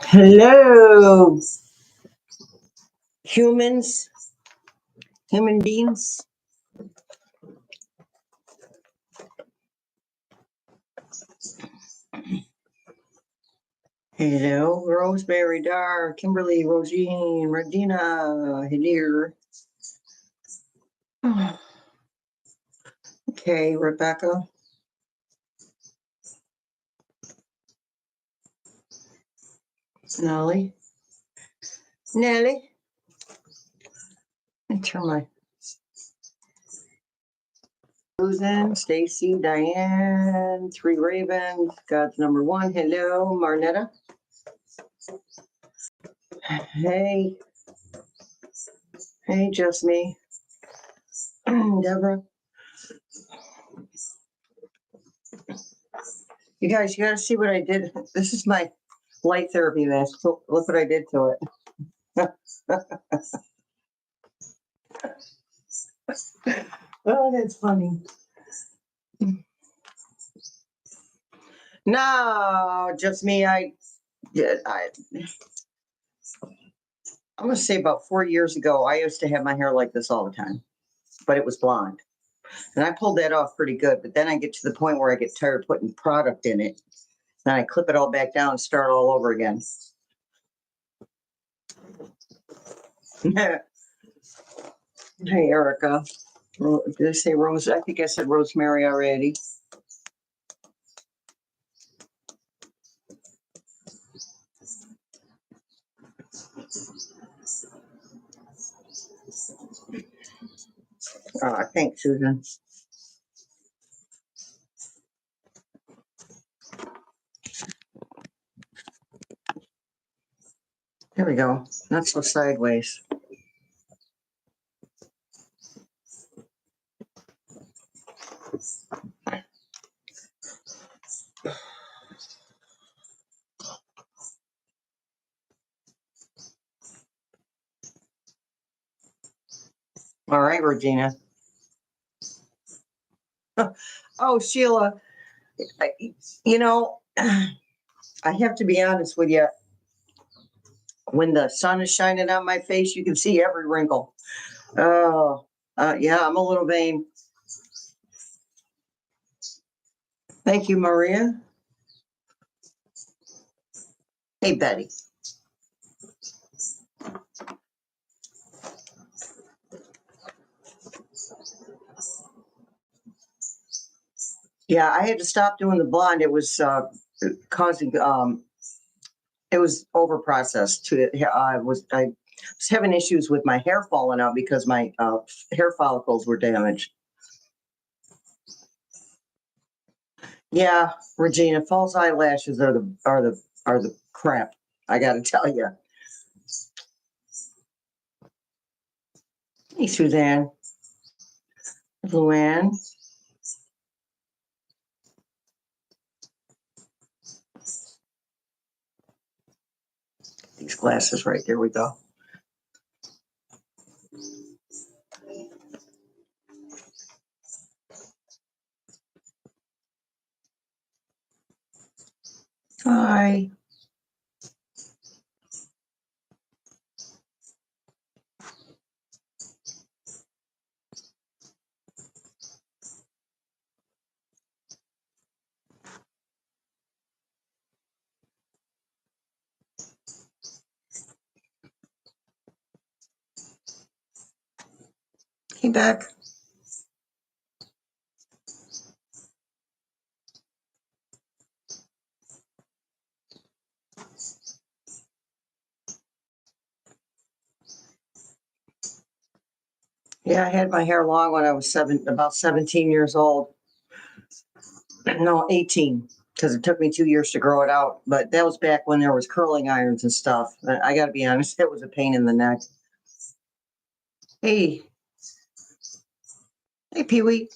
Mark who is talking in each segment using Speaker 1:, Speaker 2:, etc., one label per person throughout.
Speaker 1: Hello, humans, human beings. Hello, Rosemary, Dar, Kimberly, Rosine, Regina, here. Okay, Rebecca. Nellie. Nellie. Let me turn my Susan, Stacy, Diane, Three Ravens, God's number one. Hello, Marnetta. Hey. Hey, just me. Deborah. You guys, you gotta see what I did. This is my light therapy mask. Look what I did to it. Oh, that's funny. No, just me. I'm gonna say about 4 years ago, I used to have my hair like this all the time, but it was blonde. And I pulled that off pretty good. But then I get to the point where I get tired of putting product in it. Then I clip it all back down and start all over again. Hey, Erica. Did I say Rose? I think I said Rosemary already. Thanks, Susan. There we go. Not so sideways. All right, Regina. Oh, Sheila, you know, I have to be honest with you. When the sun is shining on my face, you can see every wrinkle. Oh, yeah, I'm a little vain. Thank you, Maria. Hey, Betty. Yeah, I had to stop doing the blonde. It was causing it was over processed. I was having issues with my hair falling out because my hair follicles were damaged. Yeah, Regina, false eyelashes are the crap. I got to tell you. Hey, Suzanne. Luann. These glasses right there we go. Hi. Hey, Beck. Yeah, I had my hair long when I was about 17 years old. No, 18, because it took me 2 years to grow it out. But that was back when there was curling irons and stuff. I got to be honest, it was a pain in the neck. Hey, hey, Pee-wee.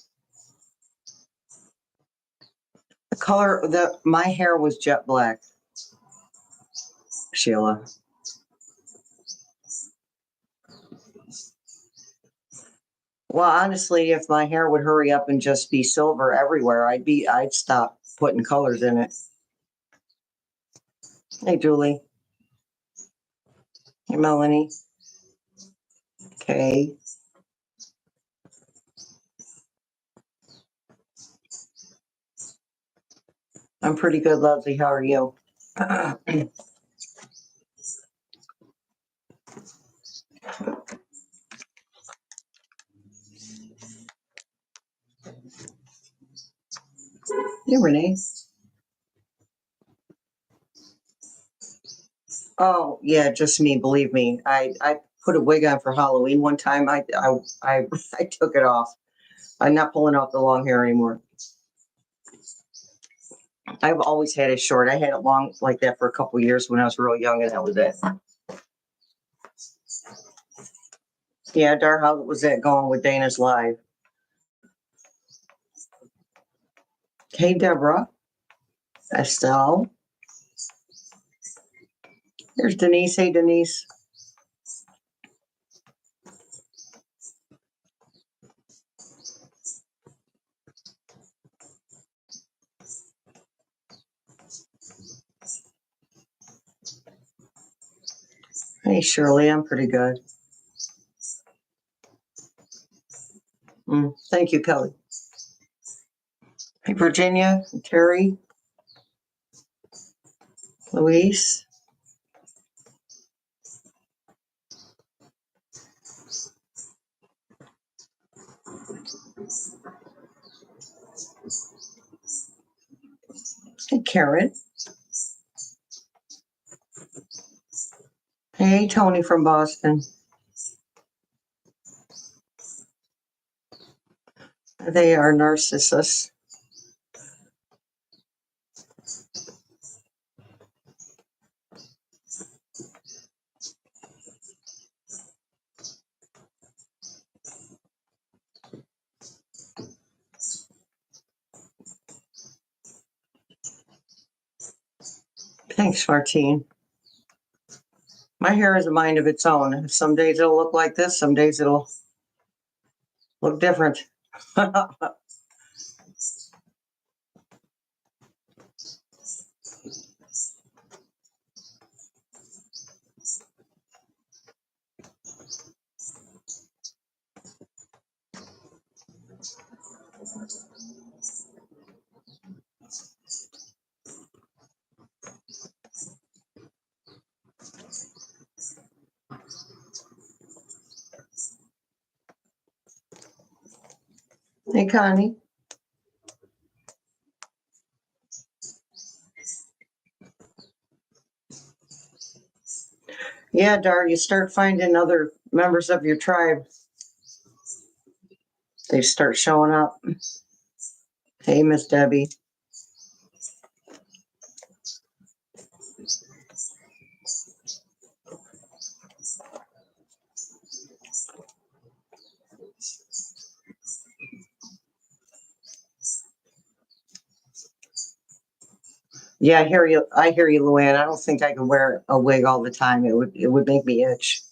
Speaker 1: The color my hair was jet black, Sheila. Well, honestly, if my hair would hurry up and just be silver everywhere, I'd stop putting colors in it. Hey, Julie. Hey, Melanie. Okay. I'm pretty good, Leslie. How are you? Hey, Renee. Oh, yeah, just me. Believe me. I put a wig on for Halloween one time. I I took it off. I'm not pulling out the long hair anymore. I've always had it short. I had it long like that for a couple of years when I was real young, and that was it. Yeah, Dar, how was that going with Dana's live? Hey, Deborah. Estelle. There's Denise. Hey, Denise. Hey, Shirley. I'm pretty good. Thank you, Kelly. Hey, Virginia. Terry. Luis. Hey, Karen. Hey, Tony from Boston. They are narcissists. Thanks, Martine. My hair has a mind of its own. Some days it'll look like this. Some days it'll look different. Hey, Connie. Yeah, Dar, you start finding other members of your tribe. They start showing up. Hey, Miss Debbie. Yeah, I hear you. I hear you, Luann. I don't think I could wear a wig all the time. It would make me itch.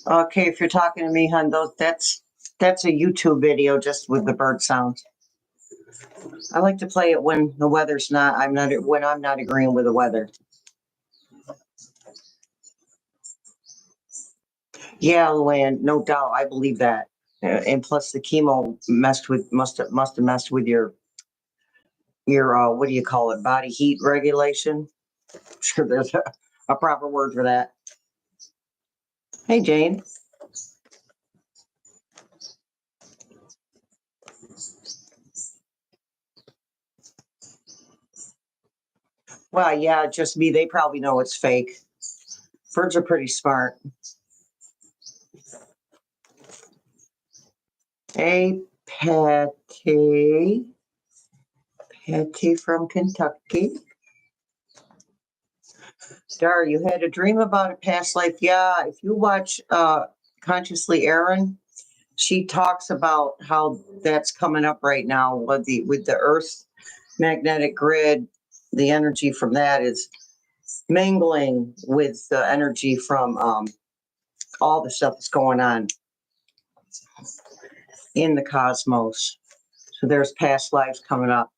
Speaker 1: Okay, if you're talking to me, hon, that's That's a YouTube video just with the bird sounds. I like to play it when the weather's not, when I'm not agreeing with the weather. Yeah, Luann, no doubt. I believe that. And plus the chemo must have messed with your what do you call it? Body heat regulation. I'm sure there's a proper word for that. Hey, Jane. Well, yeah, just me. They probably know it's fake. Birds are pretty smart. Hey, Patty. Patty from Kentucky. Dar, you had a dream about a past life. Yeah, if you watch Consciously Aaron, she talks about how that's coming up right now with the Earth's magnetic grid. The energy from that is mingling with the energy from all the stuff that's going on in the cosmos. So there's past lives coming up.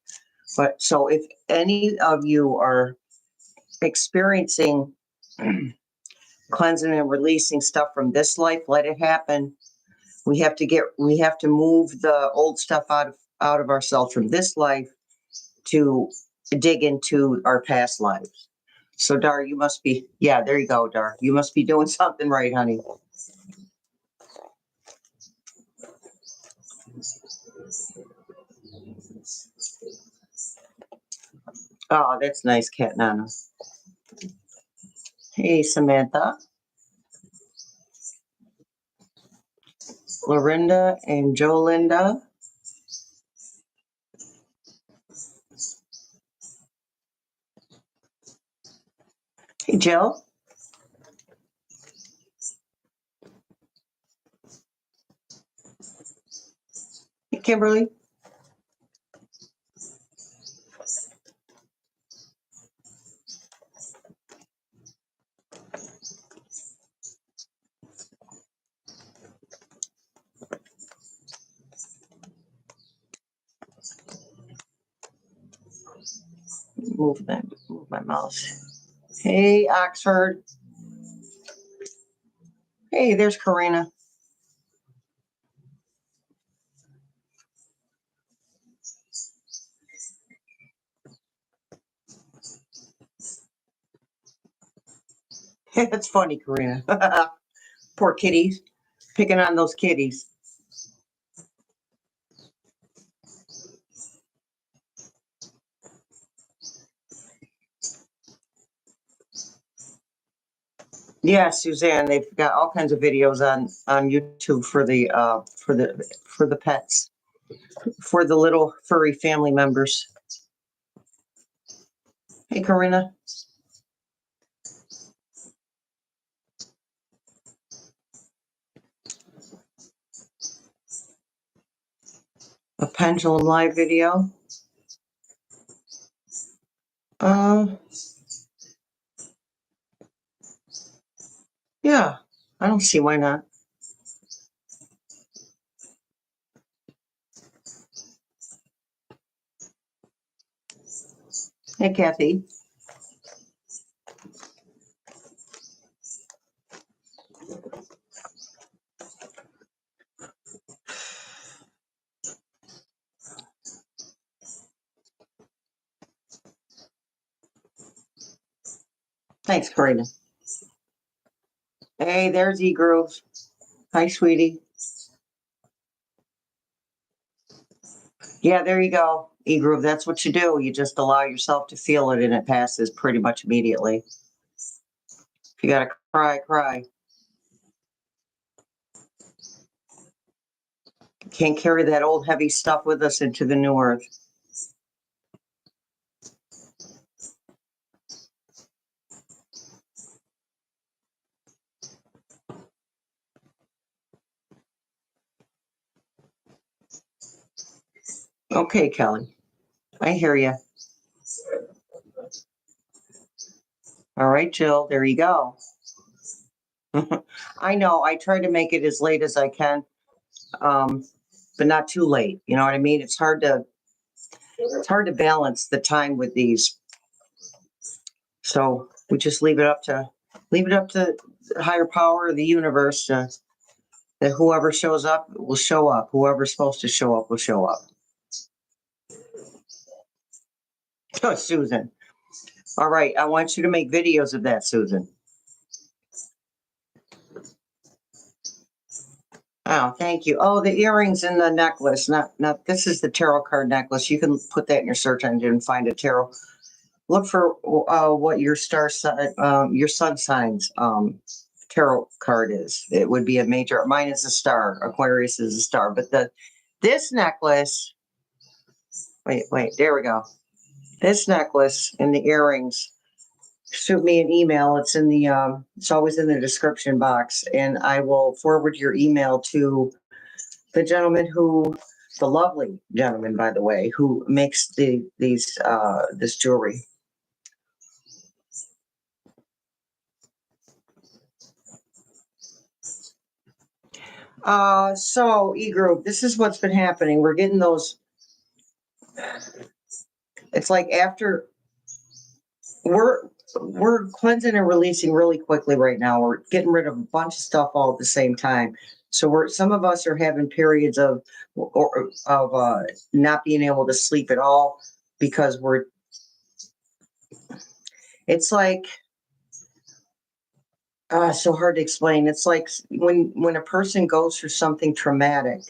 Speaker 1: But so if any of you are experiencing cleansing and releasing stuff from this life, let it happen. We have to move the old stuff out of ourselves from this life to dig into our past lives. So Dar, you must be, yeah, there you go, Dar. You must be doing something right, honey. Oh, that's nice, Cat Nana. Hey, Samantha. Lorinda and Jolinda. Hey, Jill. Hey, Kimberly. Move my mouse. Hey, Oxford. Hey, there's Karina. That's funny, Karina. Poor kitties. Picking on those kitties. Yeah, Suzanne, they've got all kinds of videos on YouTube for the pets, for the little furry family members. Hey, Karina. A Pendulum live video. Yeah, I don't see why not. Hey, Kathy. Thanks, Karina. Hey, there's E-Groove. Hi, sweetie. Yeah, there you go. E-Groove, that's what you do. You just allow yourself to feel it and it passes pretty much immediately. If you gotta cry, cry. Can't carry that old heavy stuff with us into the new earth. Okay, Kelly. I hear you. All right, Jill, there you go. I know, I try to make it as late as I can. but not too late. You know what I mean? It's hard to balance the time with these. So we just leave it up to the higher power of the universe that whoever shows up will show up. Whoever's supposed to show up will show up. Oh, Susan. All right. I want you to make videos of that, Susan. Oh, thank you. Oh, the earrings and the necklace. Not, this is the tarot card necklace. You can put that in your search engine and find a tarot. Look for what your your sun signs tarot card is. It would be a major. Mine is a star. Aquarius is a star. But this necklace. Wait. There we go. This necklace and the earrings. Shoot me an email. It's in the. It's always in the description box, and I will forward your email to the gentleman the lovely gentleman, by the way, who makes this jewelry. So E-group, this is what's been happening. We're getting those. It's like after we're cleansing and releasing really quickly right now. We're getting rid of a bunch of stuff all at the same time. So some of us are having periods of not being able to sleep at all because it's like so hard to explain. It's like when a person goes through something traumatic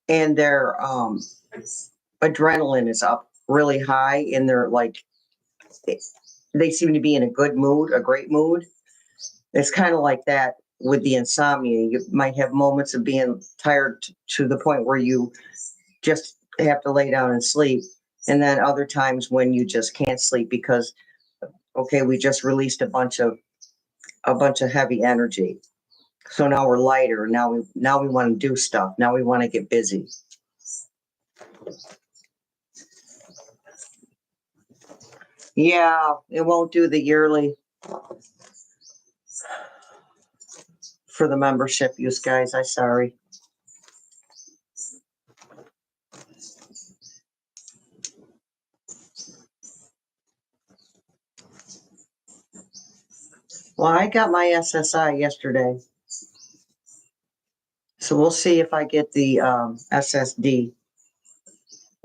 Speaker 1: and their adrenaline is up really high and they're like they seem to be in a good mood, a great mood. It's kind of like that with the insomnia. You might have moments of being tired to the point where you just have to lay down and sleep. And then other times when you just can't sleep because, okay, we just released a bunch of heavy energy. So now we're lighter. Now we want to do stuff. Now we want to get busy. Yeah, it won't do the yearly for the membership use, guys. I'm sorry. Well, I got my SSI yesterday. So we'll see if I get the SSD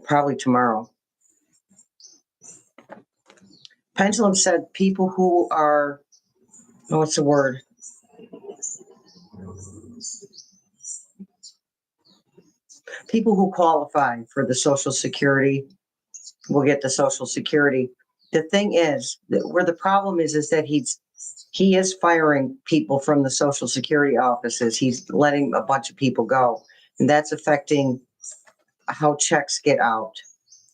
Speaker 1: probably tomorrow. Pendulum said people who are, what's the word? People who qualify for the Social Security will get the Social Security. The thing is, where the problem is that he is firing people from the Social Security offices. He's letting a bunch of people go, and that's affecting how checks get out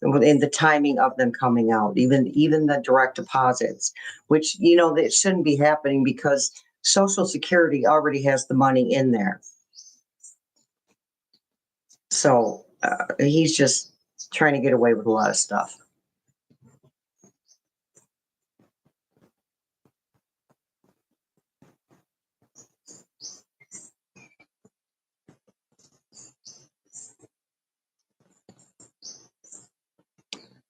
Speaker 1: and the timing of them coming out, even the direct deposits, which, that shouldn't be happening because Social Security already has the money in there. So he's just trying to get away with a lot of stuff.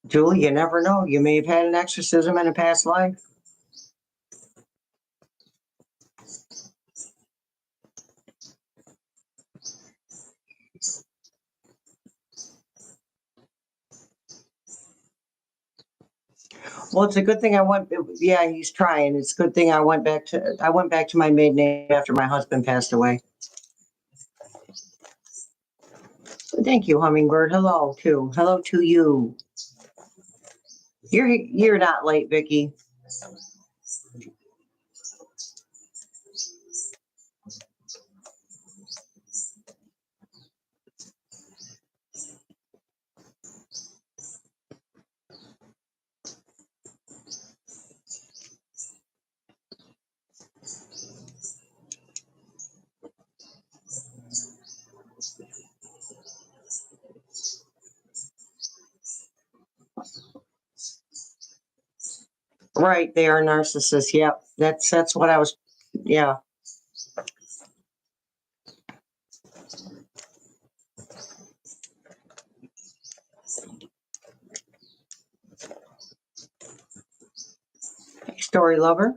Speaker 1: Julie, you never know. You may have had an exorcism in a past life. Well, it's a good thing I went. Yeah, he's trying. It's a good thing I went back to my maiden name after my husband passed away. Thank you, Hummingbird. Hello to you. You're not late, Vicky. Right, they are narcissists. Yep, that's what I was. Yeah. Story lover.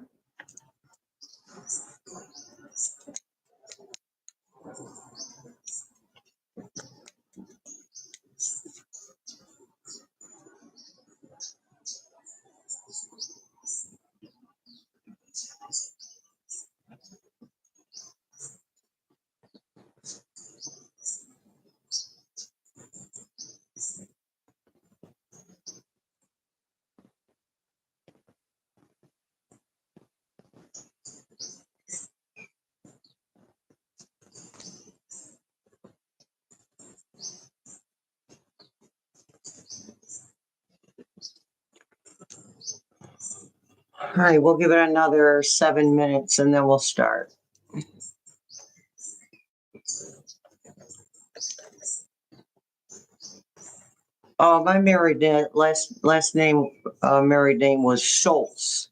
Speaker 1: All right, we'll give it another 7 minutes and then we'll start. My married last name, married name was Schultz.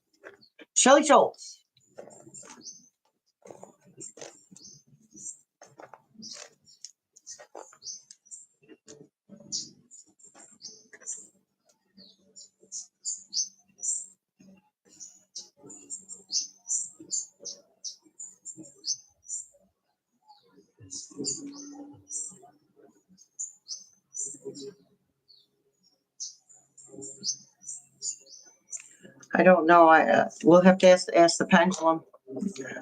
Speaker 1: Shelley Schultz. I don't know. We'll have to ask the pendulum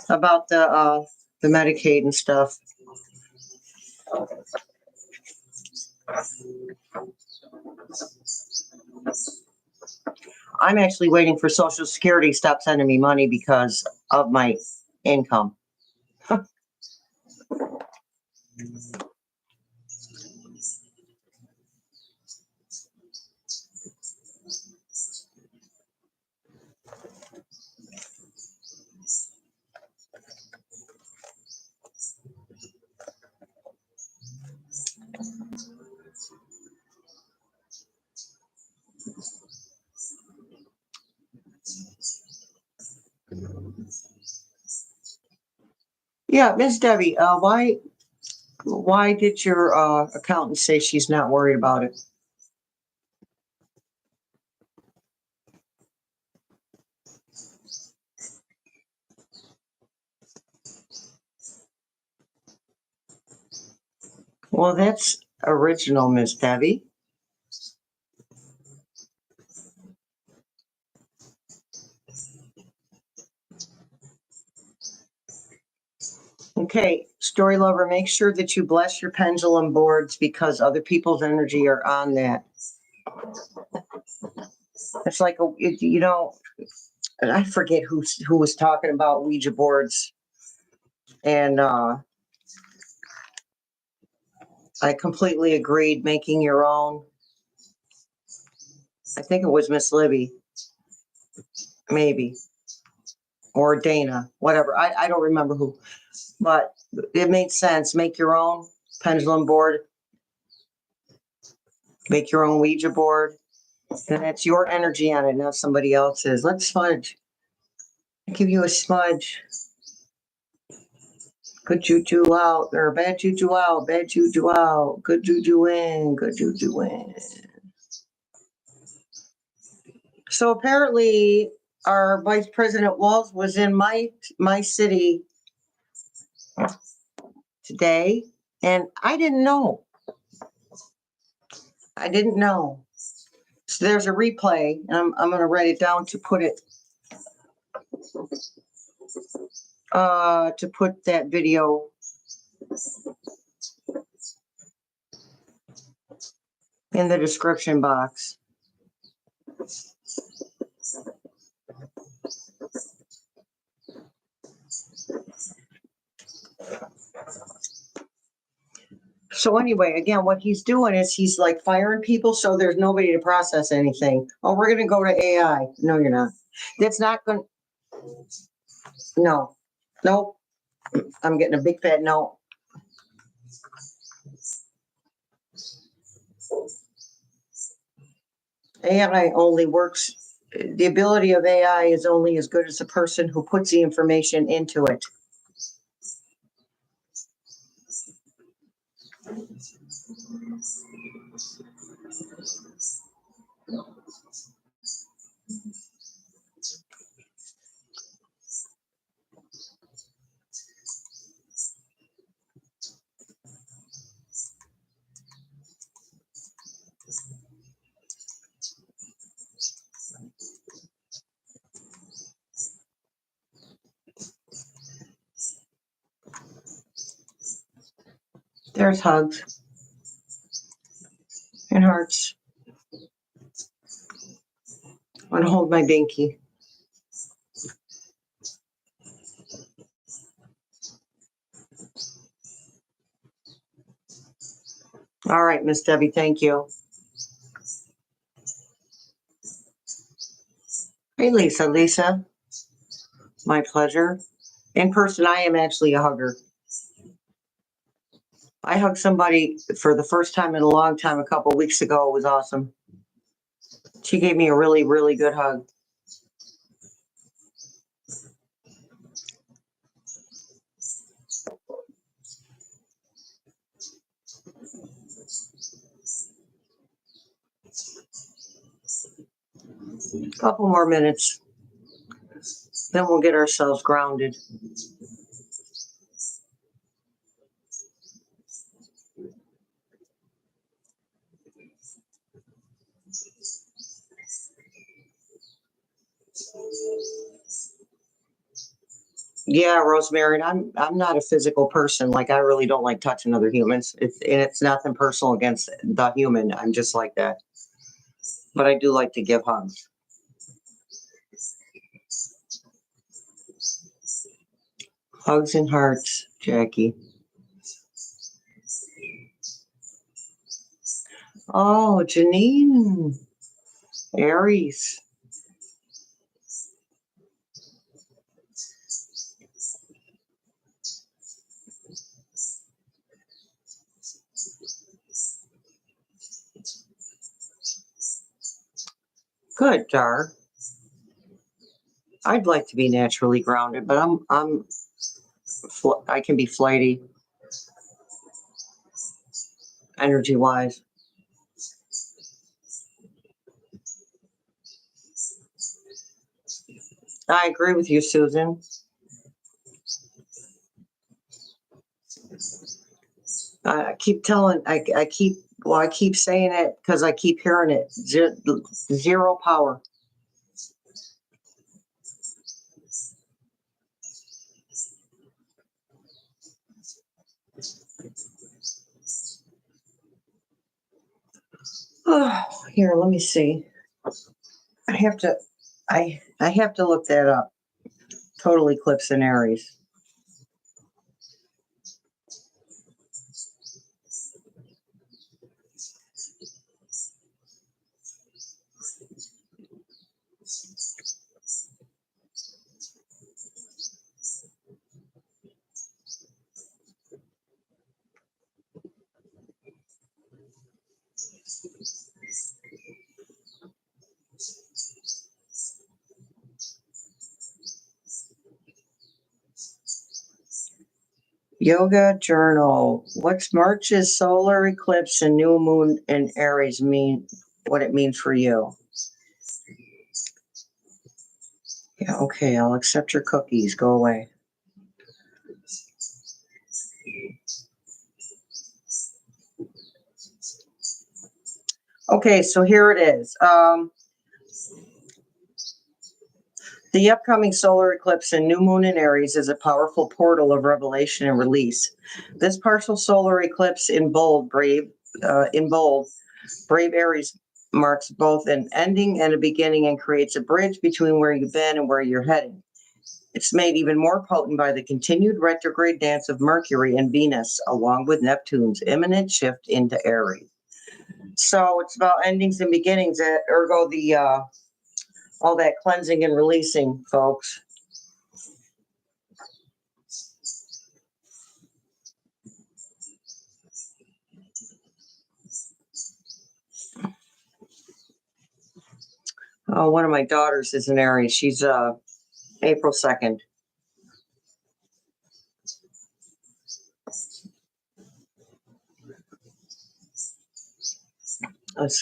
Speaker 1: about the Medicaid and stuff. I'm actually waiting for Social Security to stop sending me money because of my income. Yeah, Miss Debbie, why did your accountant say she's not worried about it? Well, that's original, Miss Debbie. Okay, story lover, make sure that you bless your pendulum boards because other people's energy are on that. It's like, I forget who was talking about Ouija boards. And I completely agreed, making your own. I think it was Miss Libby, maybe, or Dana, whatever. I don't remember who, but it made sense. Make your own pendulum board. Make your own Ouija board. And that's your energy on it, not somebody else's. Let's smudge. I'll give you a smudge. Good juju out, or bad juju out, bad juju out. Good juju in, good juju in. So apparently our Vice President Walz was in my city today, and I didn't know. I didn't know. So there's a replay, and I'm going to write it down to put it, to put that video in the description box. So anyway, again, what he's doing is he's like firing people so there's nobody to process anything. Oh, we're going to go to AI. No, you're not. That's not going to. No. Nope. I'm getting a big fat no. AI only works. The ability of AI is only as good as the person who puts the information into it. There's hugs and hearts. I want to hold my binky. All right, Miss Debbie, thank you. Hey, Lisa. Lisa, my pleasure. In person, I am actually a hugger. I hugged somebody for the first time in a long time a couple of weeks ago. It was awesome. She gave me a really, really good hug. Couple more minutes. Then we'll get ourselves grounded. Yeah, Rosemary, I'm not a physical person. Like, I really don't like touching other humans. It's nothing personal against the human. I'm just like that. But I do like to give hugs. Hugs and hearts, Jackie. Oh, Janine. Aries. Good, Dar. I'd like to be naturally grounded, but I can be flighty, energy-wise. I agree with you, Susan. I keep saying it because I keep hearing it. Zero power. Oh, here, let me see. I have to look that up. Total eclipse in Aries. Yoga journal. What's March's solar eclipse and new moon in Aries mean? What it means for you? Yeah, okay, I'll accept your cookies. Go away. Okay, so here it is. The upcoming solar eclipse and new moon in Aries is a powerful portal of revelation and release. This partial solar eclipse in bold, brave Aries marks both an ending and a beginning and creates a bridge between where you've been and where you're heading. It's made even more potent by the continued retrograde dance of Mercury and Venus, along with Neptune's imminent shift into Aries. So it's about endings and beginnings, ergo all that cleansing and releasing, folks. Oh, one of my daughters is an Aries. She's April 2nd.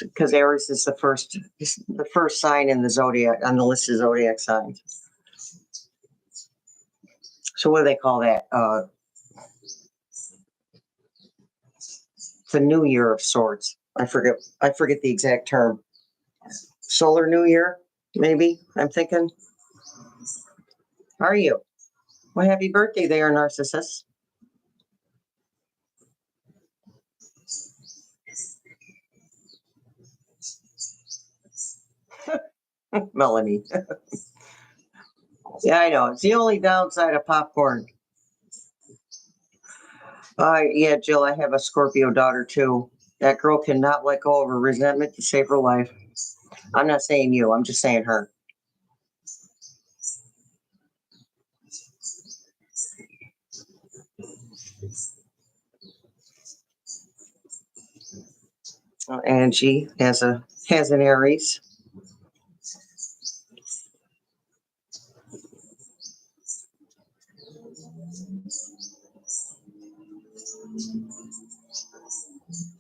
Speaker 1: Because Aries is the first sign in the zodiac, on the list of zodiac signs. So what do they call that? It's a new year of sorts. I forget the exact term. Solar New Year, maybe, I'm thinking. How are you? Well, happy birthday there, Narcissus. Melanie. Yeah, I know. It's the only downside of popcorn. Yeah, Jill, I have a Scorpio daughter too. That girl cannot let go of her resentment to save her life. I'm not saying you, I'm just saying her. Angie has an Aries.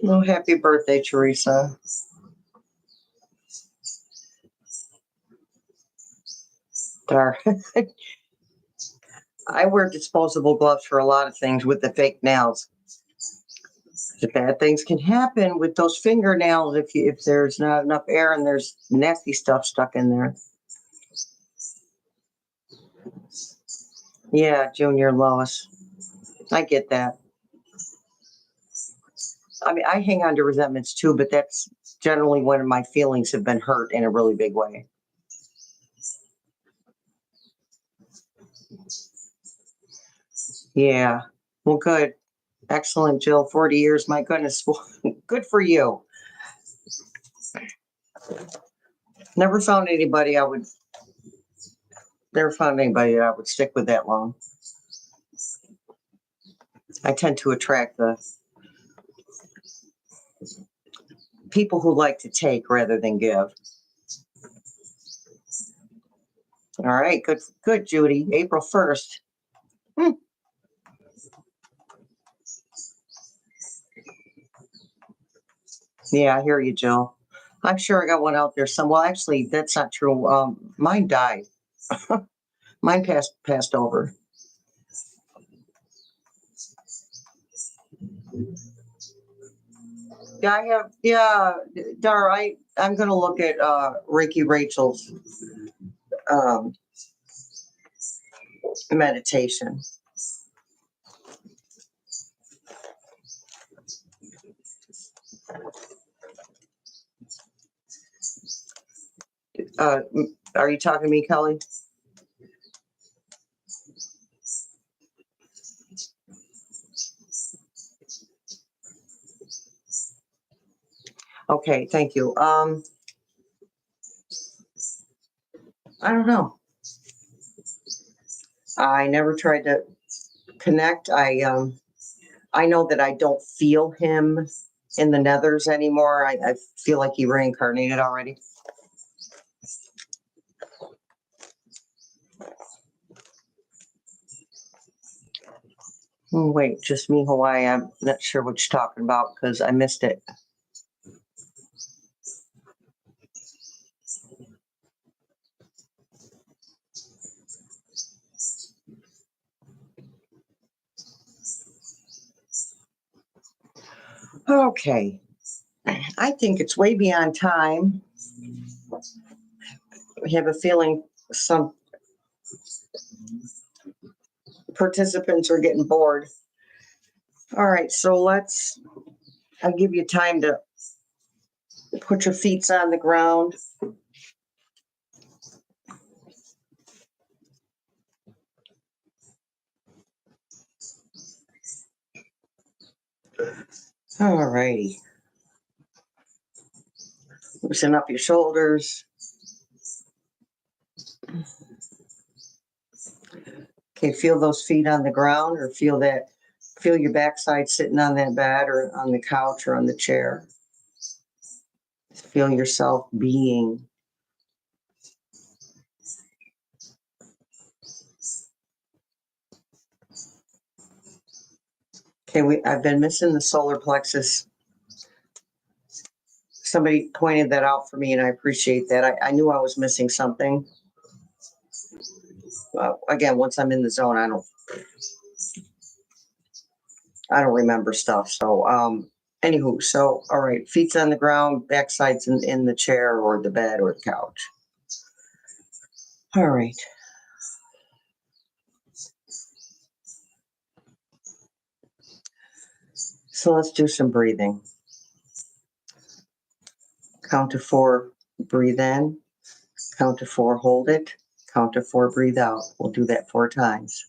Speaker 1: Oh, happy birthday, Teresa. Dar. I wear disposable gloves for a lot of things with the fake nails. The bad things can happen with those fingernails if there's not enough air and there's nasty stuff stuck in there. Yeah, Junior Lois. I get that. I mean, I hang on to resentments too, but that's generally when my feelings have been hurt in a really big way. Yeah. Well, good. Excellent, Jill. 40 years. My goodness. Good for you. Never found anybody I would stick with that long. I tend to attract the people who like to take rather than give. All right, good, Judy. April 1st. Yeah, I hear you, Jill. I'm sure I got one out there somewhere. Well, actually, that's not true. Mine died. Mine passed over. Yeah, I have. Yeah, Dar. I'm going to look at Reiki Rachel's um, meditation. Are you talking to me, Kelly? Okay, thank you. I don't know. I never tried to connect. I know that I don't feel him in the nethers anymore. I feel like he reincarnated already. Wait, just me, Hawaii. I'm not sure what you're talking about because I missed it. Okay. I think it's way beyond time. We have a feeling some participants are getting bored. All right, so I'll give you time to put your feet on the ground. All righty. Loosen up your shoulders. Okay, feel those feet on the ground or feel your backside sitting on that bed or on the couch or on the chair. Feel yourself being. Okay, I've been missing the solar plexus. Somebody pointed that out for me and I appreciate that. I knew I was missing something. Again, once I'm in the zone, I don't remember stuff. So, anywho, so all right, feet's on the ground, backside's in the chair or the bed or the couch. All right. So let's do some breathing. Count to 4, breathe in. Count to 4, hold it. Count to 4, breathe out. We'll do that 4 times.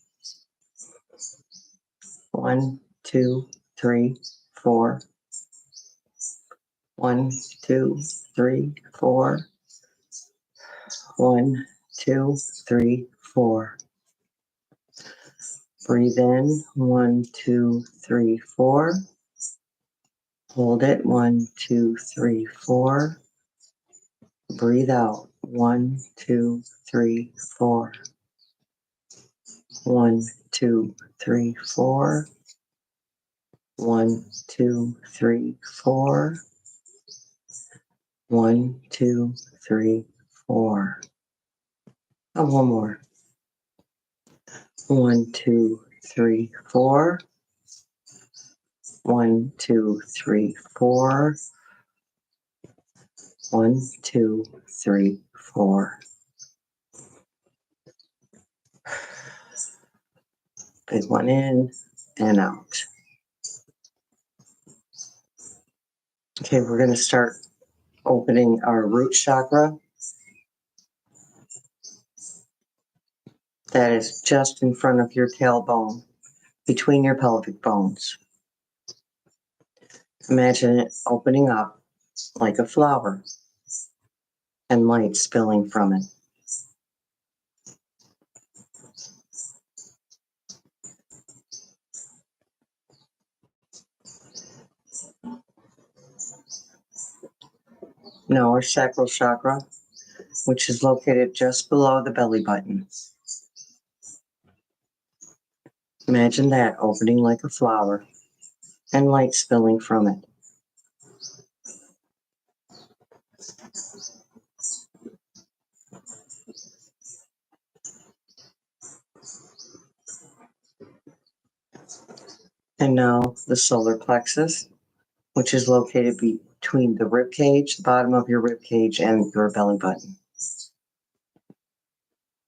Speaker 1: 1, 2, 3, 4. 1, 2, 3, 4. 1, 2, 3, 4. Breathe in. 1, 2, 3, 4. Hold it. 1, 2, 3, 4. Breathe out. 1, 2, 3, 4. 1, 2, 3, 4. 1, 2, 3, 4. 1, 2, 3, 4. And one more. 1, 2, 3, 4. 1, 2, 3, 4. 1, 2, 3, 4. Big one in and out. Okay, we're going to start opening our root chakra. That is just in front of your tailbone, between your pelvic bones. Imagine it opening up like a flower and light spilling from it. Now our sacral chakra, which is located just below the belly button. Imagine that opening like a flower and light spilling from it. And now the solar plexus, which is located between the rib cage, the bottom of your rib cage, and your belly button.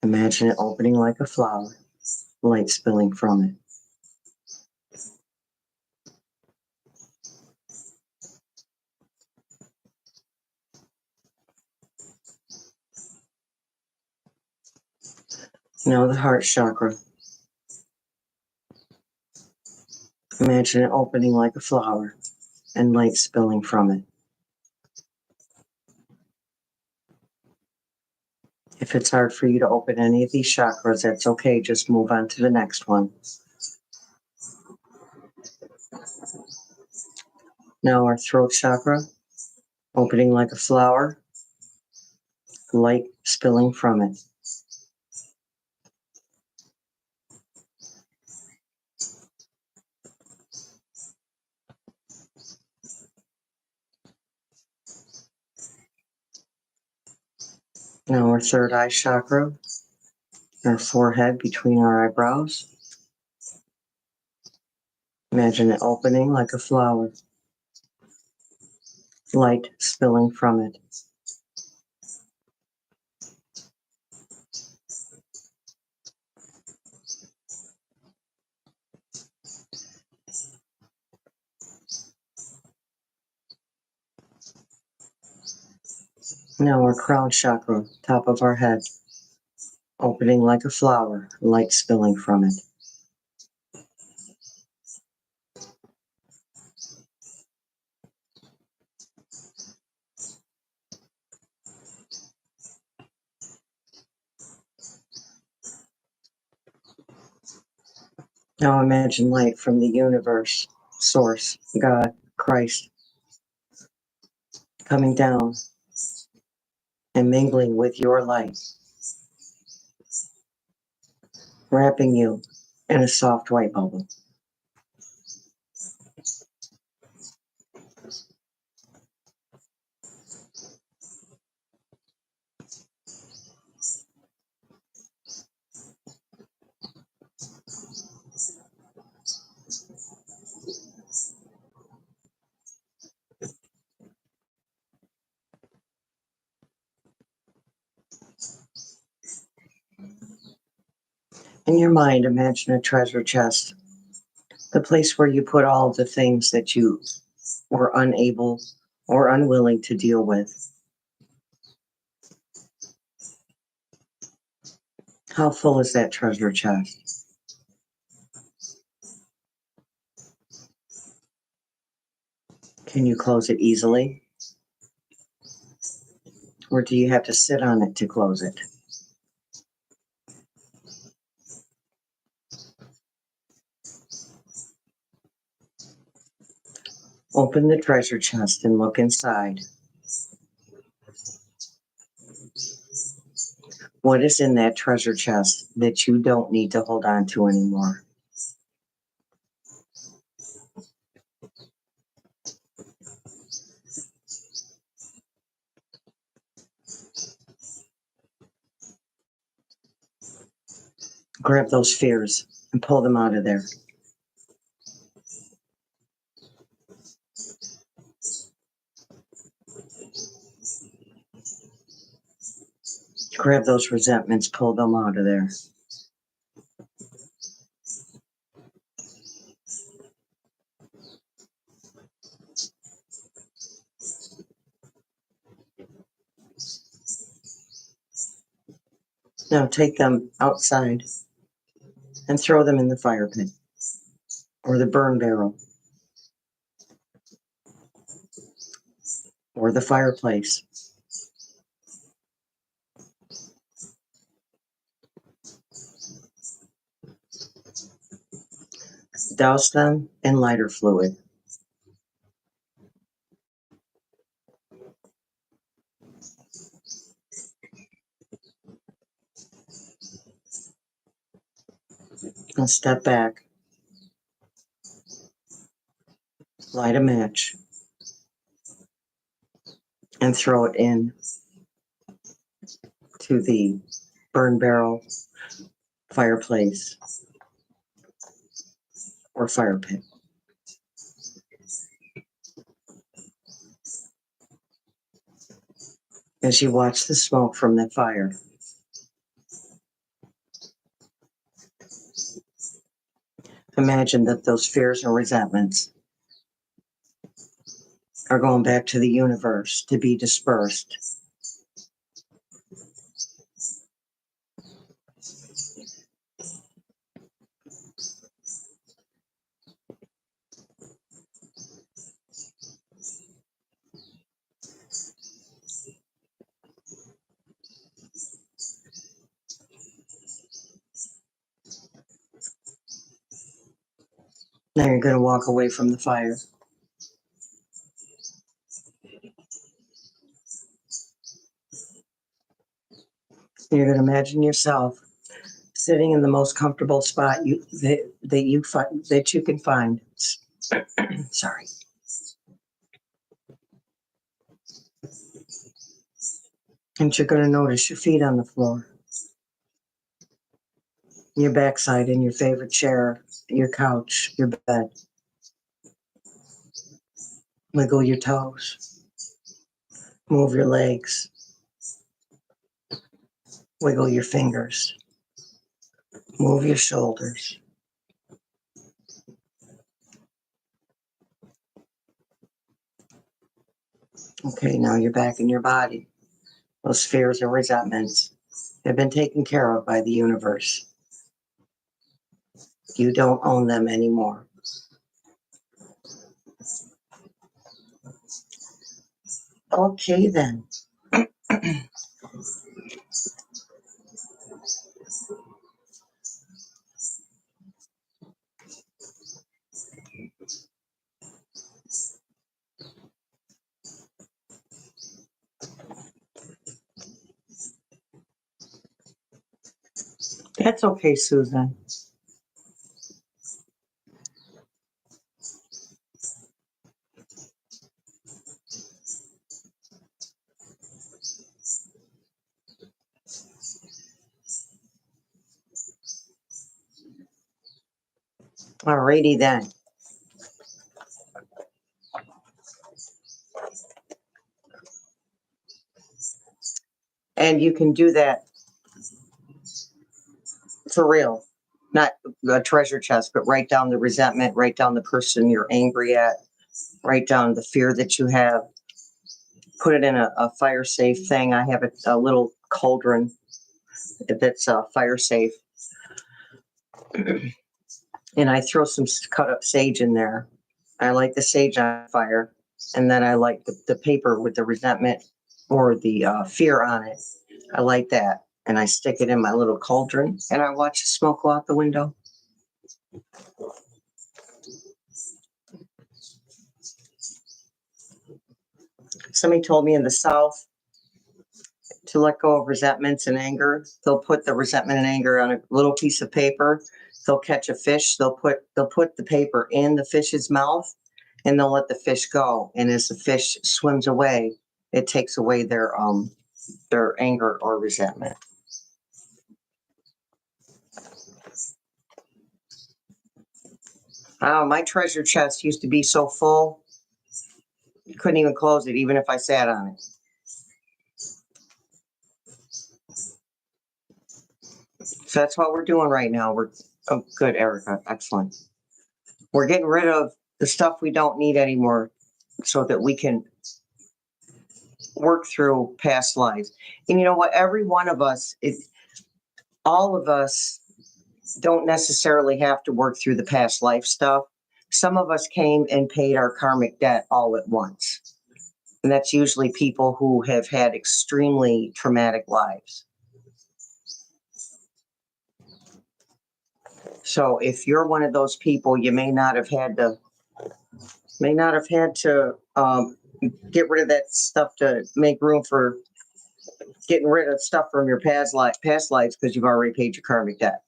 Speaker 1: Imagine it opening like a flower, light spilling from it. Now the heart chakra. Imagine it opening like a flower and light spilling from it. If it's hard for you to open any of these chakras, that's okay. Just move on to the next one. Now our throat chakra, opening like a flower, light spilling from it. Now our third eye chakra, our forehead between our eyebrows. Imagine it opening like a flower, light spilling from it. Now our crown chakra, top of our head, opening like a flower, light spilling from it. Now imagine light from the universe, source, God, Christ, coming down and mingling with your light, wrapping you in a soft white bubble. In your mind, imagine a treasure chest, the place where you put all the things that you were unable or unwilling to deal with. How full is that treasure chest? Can you close it easily? Or do you have to sit on it to close it? Open the treasure chest and look inside. What is in that treasure chest that you don't need to hold on to anymore? Grab those fears and pull them out of there. Grab those resentments, pull them out of there. Now take them outside and throw them in the fire pit or the burn barrel or the fireplace. Douse them in lighter fluid. And step back. Light a match. And throw it in to the burn barrel, fireplace, or fire pit. As you watch the smoke from the fire, imagine that those fears and resentments are going back to the universe to be dispersed. Now you're going to walk away from the fire. You're going to imagine yourself sitting in the most comfortable spot that you can find. Sorry. And you're going to notice your feet on the floor, your backside in your favorite chair, your couch, your bed. Wiggle your toes. Move your legs. Wiggle your fingers. Move your shoulders. Okay, now you're back in your body. Those fears and resentments have been taken care of by the universe. You don't own them anymore. Okay, then. That's okay, Susan. Alrighty then. And you can do that for real. Not a treasure chest, but write down the resentment, write down the person you're angry at, write down the fear that you have, put it in a fire safe thing. I have a little cauldron that's fire safe. And I throw some cut up sage in there. I light the sage on fire, and then I light the paper with the resentment or the fear on it. I light that, and I stick it in my little cauldron, and I watch the smoke go out the window. Somebody told me in the South to let go of resentments and anger. They'll put the resentment and anger on a little piece of paper. They'll catch a fish. They'll put the paper in the fish's mouth, and they'll let the fish go. And as the fish swims away, it takes away their anger or resentment. Oh, my treasure chest used to be so full, you couldn't even close it, even if I sat on it. So that's what we're doing right now. Oh, good, Erica. Excellent. We're getting rid of the stuff we don't need anymore so that we can work through past lives. And you know what? Every one of us, all of us don't necessarily have to work through the past life stuff. Some of us came and paid our karmic debt all at once. And that's usually people who have had extremely traumatic lives. So if you're one of those people, you may not have had to get rid of that stuff to make room for getting rid of stuff from your past lives because you've already paid your karmic debt.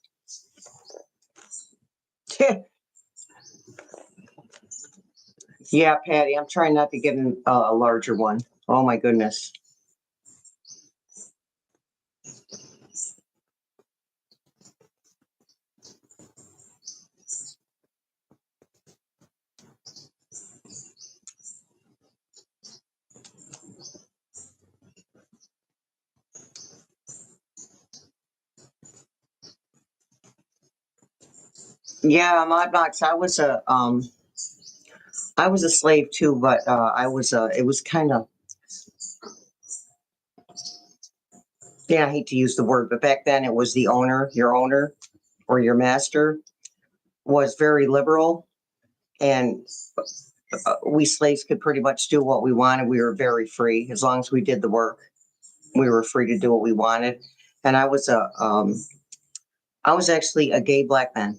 Speaker 1: Yeah, Patty, I'm trying not to get a larger one. Oh my goodness. Yeah, Modbox, I was a slave too, but it was kind of, yeah, I hate to use the word, but back then it was the owner, your owner or your master was very liberal, and we slaves could pretty much do what we wanted. We were very free. As long as we did the work, we were free to do what we wanted. And I was actually a gay black man.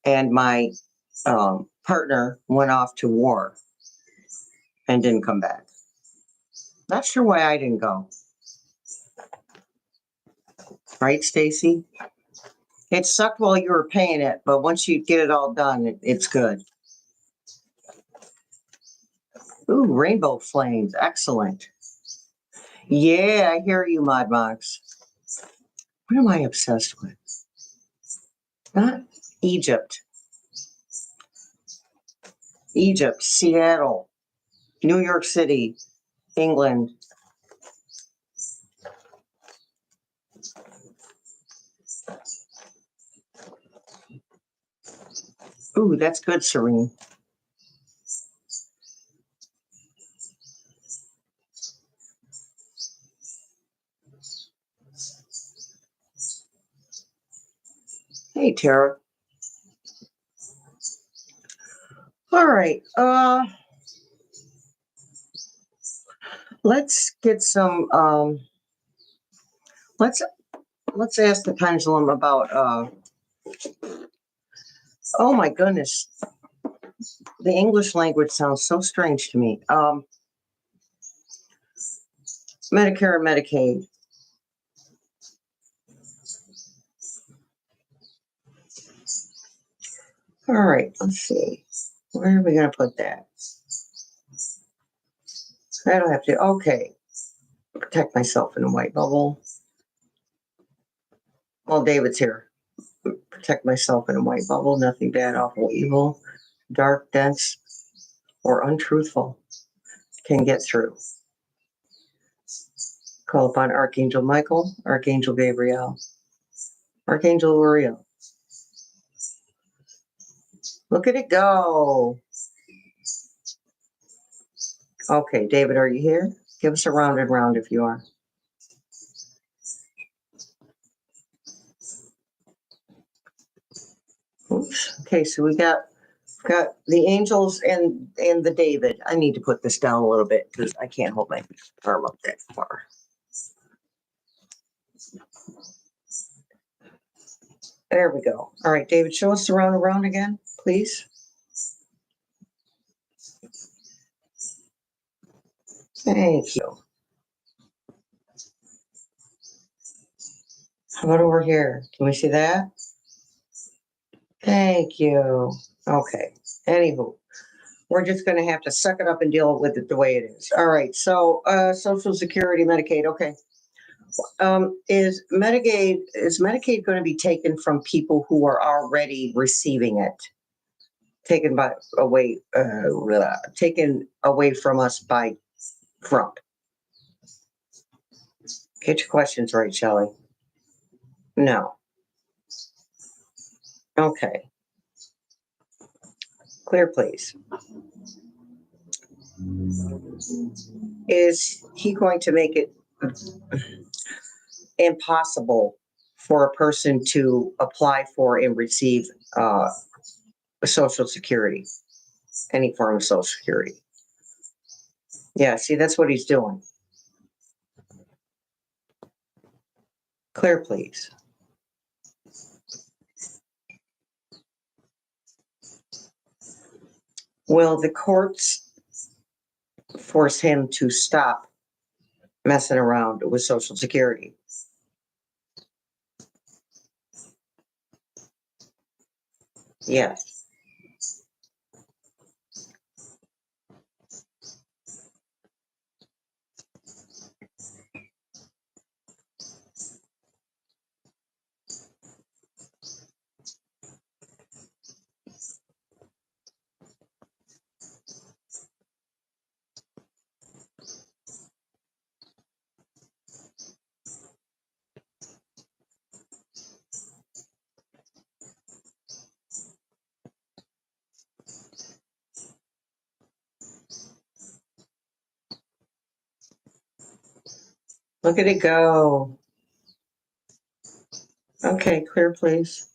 Speaker 1: And my partner went off to war and didn't come back. Not sure why I didn't go. Right, Stacy? It sucked while you were paying it, but once you get it all done, it's good. Ooh, rainbow flames. Excellent. Yeah, I hear you, Modmox. What am I obsessed with? Not Egypt. Egypt, Seattle, New York City, England. Ooh, that's good, Serene. Hey, Tara. All right. Let's get some. Let's ask the pendulum about. Oh my goodness, the English language sounds so strange to me. Medicare and Medicaid. All right, let's see. Where are we going to put that? I don't have to. Okay. Protect myself in a white bubble. Well, David's here. Protect myself in a white bubble. Nothing bad, awful, evil, dark, dense, or untruthful can get through. Call upon Archangel Michael, Archangel Gabriel, Archangel Uriel. Look at it go. Okay, David, are you here? Give us a round and round if you are. Okay, so we got the angels and the David. I need to put this down a little bit because I can't hold my arm up that far. There we go. All right, David, show us the round around again, please. Thank you. How about over here? Can we see that? Thank you. Okay. Anywho, we're just going to have to suck it up and deal with it the way it is. All right. So, Social Security, Medicaid. Okay. Is Medicaid going to be taken from people who are already receiving it? Taken away from us by Trump. Get your questions right, Shelley. No. Okay. Clear, please. Is he going to make it impossible for a person to apply for and receive Social Security, any form of Social Security? Yeah, see, that's what he's doing. Clear, please. Will the courts force him to stop messing around with Social Security? Yes. Look at it go. Okay, clear, please.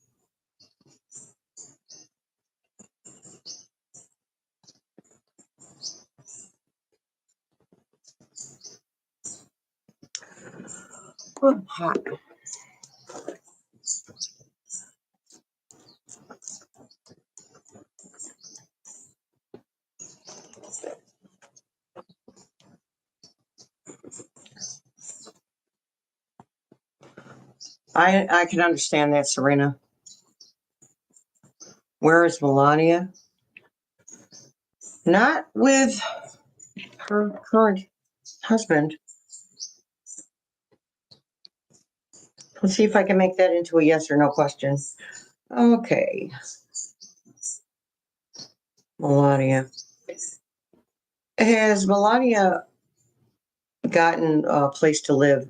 Speaker 1: Oh, hot. I can understand that, Serena. Where is Melania? Not with her current husband. Let's see if I can make that into a yes or no question. Okay. Melania. Has Melania gotten a place to live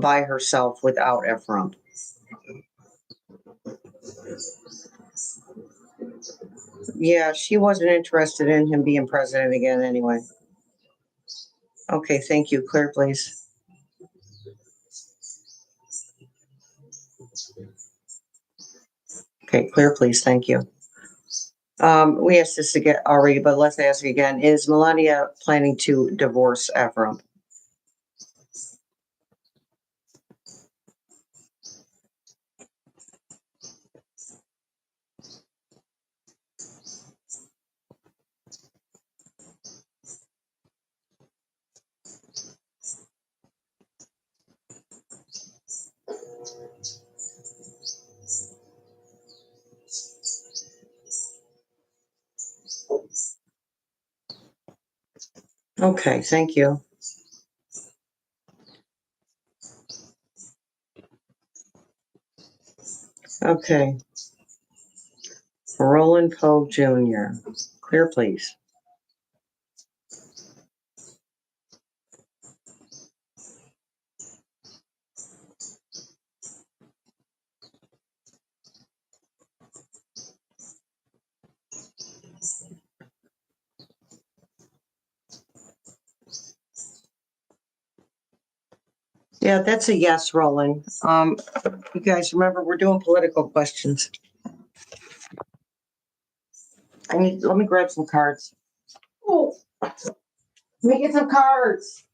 Speaker 1: by herself without Ephraim? Yeah, she wasn't interested in him being president again anyway. Okay, thank you. Clear, please. Okay, clear, please. Thank you. We asked this again already, but let's ask again. Is Melania planning to divorce Ephraim? Okay, thank you. Okay. Roland Cove Jr. Clear, please. Yeah, that's a yes, Roland. You guys remember we're doing political questions. Let me grab some cards. Oh, let me get some cards.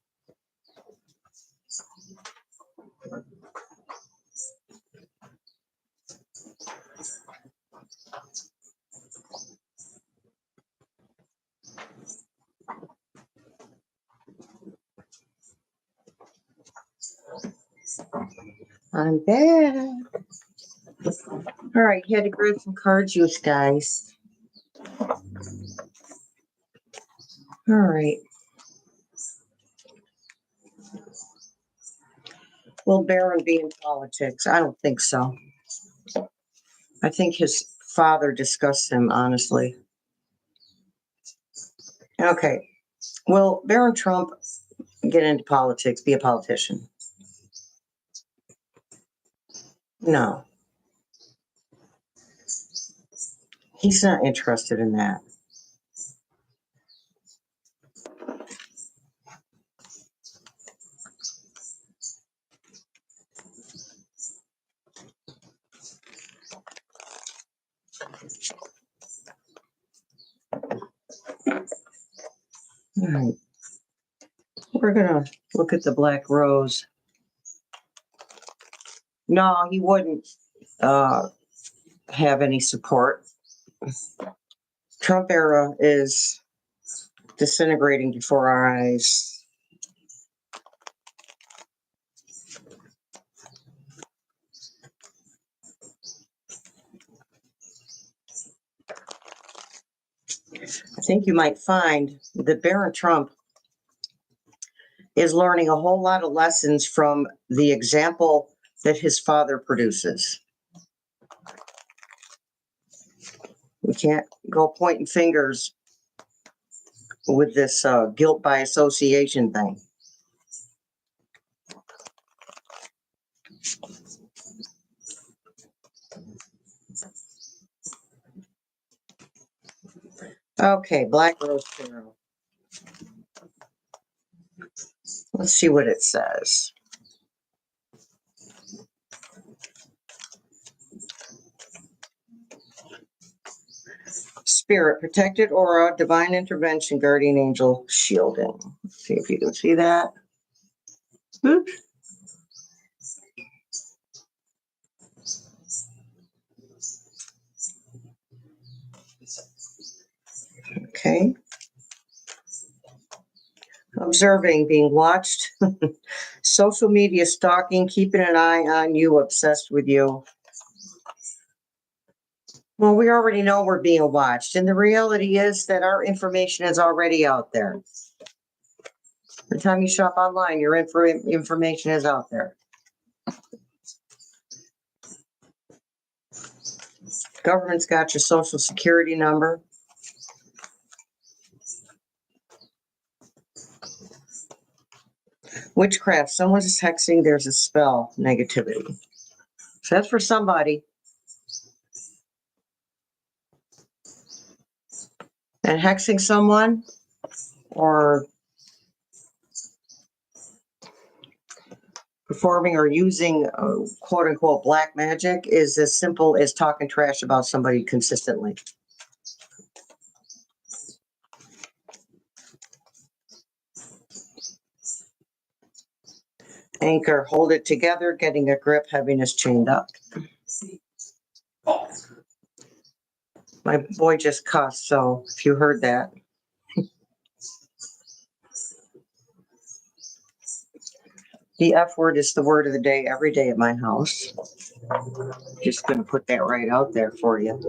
Speaker 1: I'm back. All right, you had to grab some card juice, guys. All right. Will Barron be in politics? I don't think so. I think his father discussed him, honestly. Okay. Will Barron Trump get into politics, be a politician? No. He's not interested in that. All right. We're going to look at the Black Rose. No, he wouldn't have any support. Trump era is disintegrating before our eyes. I think you might find that Barron Trump is learning a whole lot of lessons from the example that his father produces. We can't go pointing fingers with this guilt by association thing. Okay, Black Rose Tarot. Let's see what it says. Spirit, protected aura, divine intervention, guardian angel, shielding. Let's see if you can see that. Oops. Okay. Observing, being watched. Social media stalking, keeping an eye on you, obsessed with you. Well, we already know we're being watched, and the reality is that our information is already out there. The time you shop online, your information is out there. Government's got your social security number. Witchcraft, someone's hexing, there's a spell, negativity. So that's for somebody. And hexing someone or performing or using quote unquote black magic is as simple as talking trash about somebody consistently. Anchor, hold it together, getting a grip, heaviness chained up. My boy just cussed, so if you heard that. The F word is the word of the day every day at my house. Just going to put that right out there for you.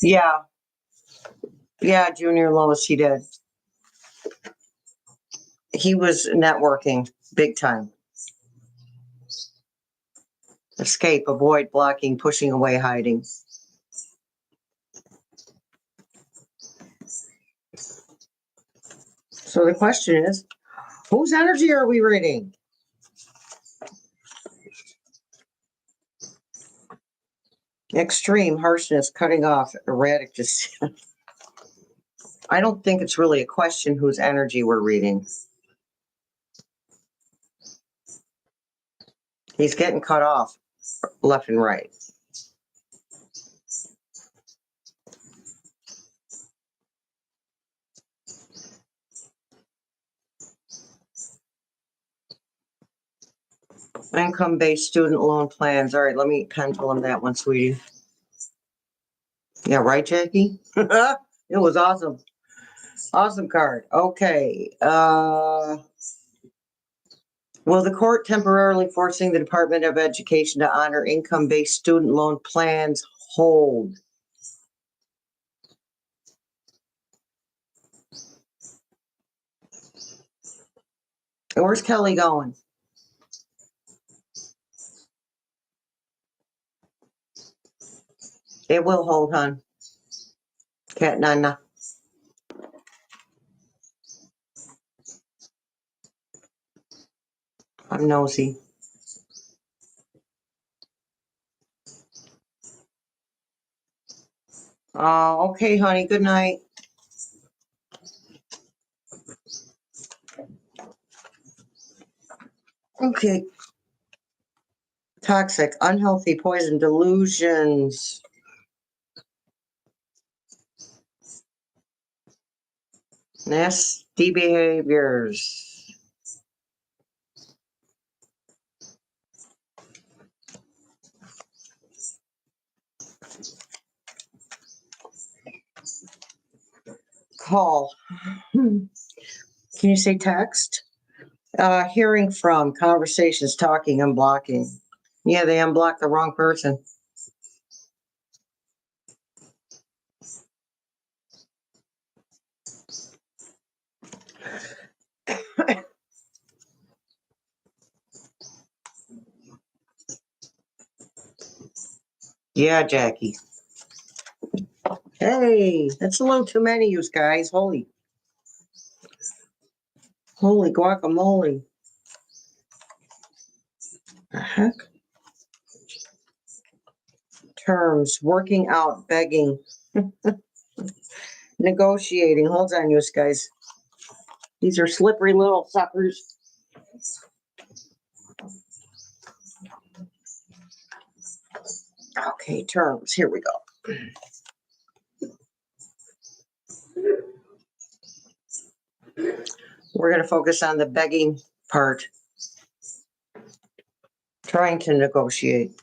Speaker 1: Yeah. Yeah, Junior Lois, he did. He was networking big time. Escape, avoid, blocking, pushing away, hiding. So the question is, whose energy are we reading? Extreme harshness, cutting off, erratic, just. I don't think it's really a question whose energy we're reading. He's getting cut off. left and right. Income-based student loan plans. All right, let me pendulum that one, sweetie. Yeah, right, Jackie? It was awesome. Awesome card. Okay. Will the court temporarily forcing the Department of Education to honor income-based student loan plans hold? And where's Kelly going? It will hold, hon. Cat Nana. I'm nosy. Okay, honey. Good night. Okay. Toxic, unhealthy, poison, delusions. Nasty behaviors. Call. Can you say text? Hearing from, conversations, talking, unblocking. Yeah, they unblocked the wrong person. Yeah, Jackie. Hey, that's a little too many, you guys. Holy guacamole. The heck? Terms, working out, begging, negotiating. Hold on, you guys. These are slippery little suckers. Okay, terms. Here we go. We're going to focus on the begging part. Trying to negotiate.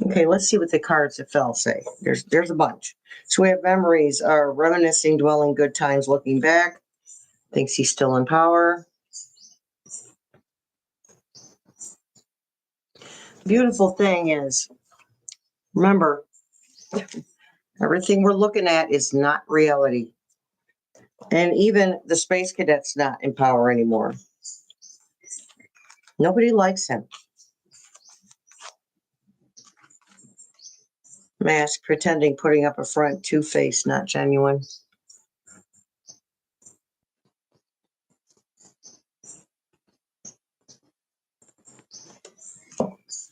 Speaker 1: Okay, let's see what the cards that fell say. There's a bunch. So we have memories, reminiscing, dwelling good times, looking back. Thinks he's still in power. Beautiful thing is, remember, everything we're looking at is not reality. And even the space cadet's not in power anymore. Nobody likes him. Mask, pretending, putting up a front, two-faced, not genuine.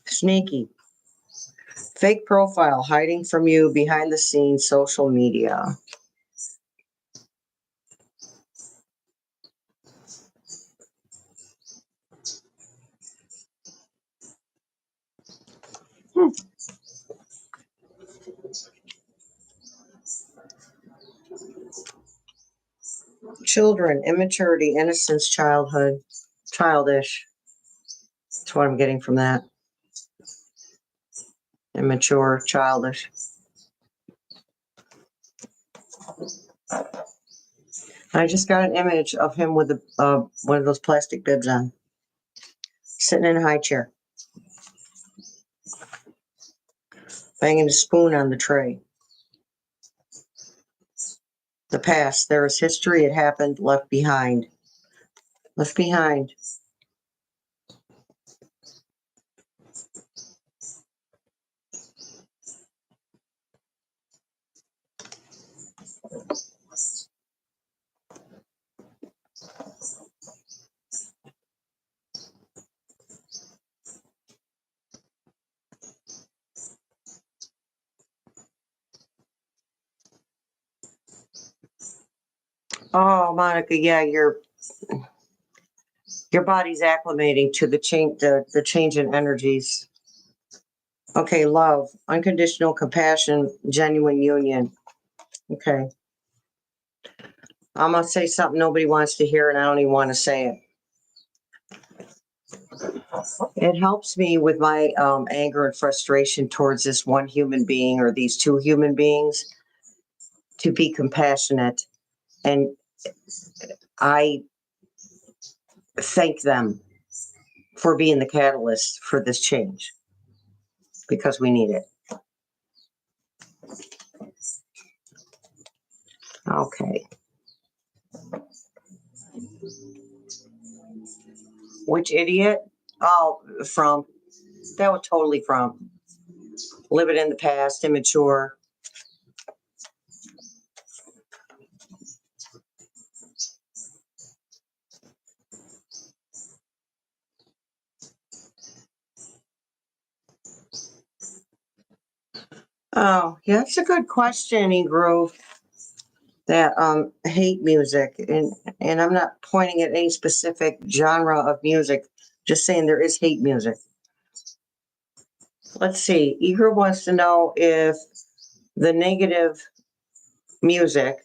Speaker 1: Sneaky. Fake profile, hiding from you, behind the scenes, social media. Children, immaturity, innocence, childhood, childish. That's what I'm getting from that. Immature, childish. I just got an image of him with one of those plastic bibs on, sitting in a high chair, banging a spoon on the tray. The past, there is history, it happened, left behind. Left behind. Oh, Monica, yeah, Your body's acclimating to the change in energies. Okay, love, unconditional compassion, genuine union. Okay. I'm going to say something nobody wants to hear, and I don't even want to say it. It helps me with my anger and frustration towards this one human being or these two human beings to be compassionate. And I thank them for being the catalyst for this change because we need it. Okay. Which idiot? Oh, from. That was totally from. Living in the past, immature. Oh, yeah, that's a good question, E-Grove. That hate music, and I'm not pointing at any specific genre of music, just saying there is hate music. Let's see. E-Grove wants to know if the negative music,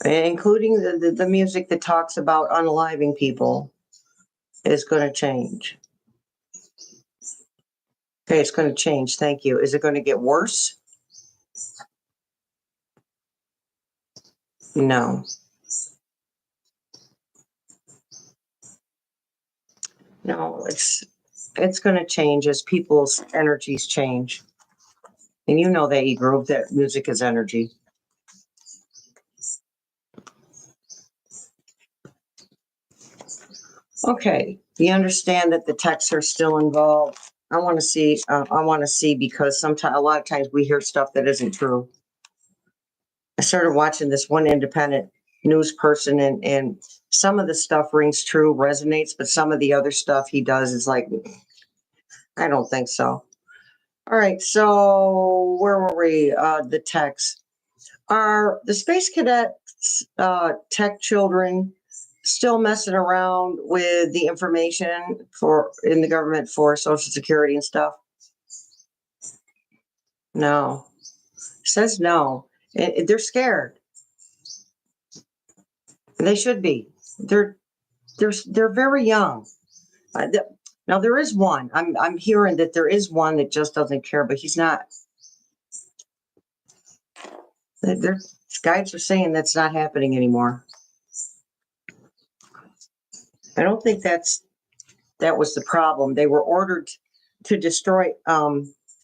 Speaker 1: including the music that talks about unaliving people, is going to change. Okay, it's going to change. Thank you. Is it going to get worse? No. No, it's going to change as people's energies change. And you know that, E-Grove, that music is energy. Okay, you understand that the texts are still involved. I want to see because sometimes, a lot of times we hear stuff that isn't true. I started watching this one independent news person, and some of the stuff rings true, resonates, but some of the other stuff he does is like, I don't think so. All right, so where were we? The text. Are the space cadets tech children still messing around with the information in the government for Social Security and stuff? No. It says no. They're scared. They should be. They're very young. Now there is one. I'm hearing that there is one that just doesn't care, but he's not. Their guides are saying that's not happening anymore. I don't think that was the problem. They were ordered to destroy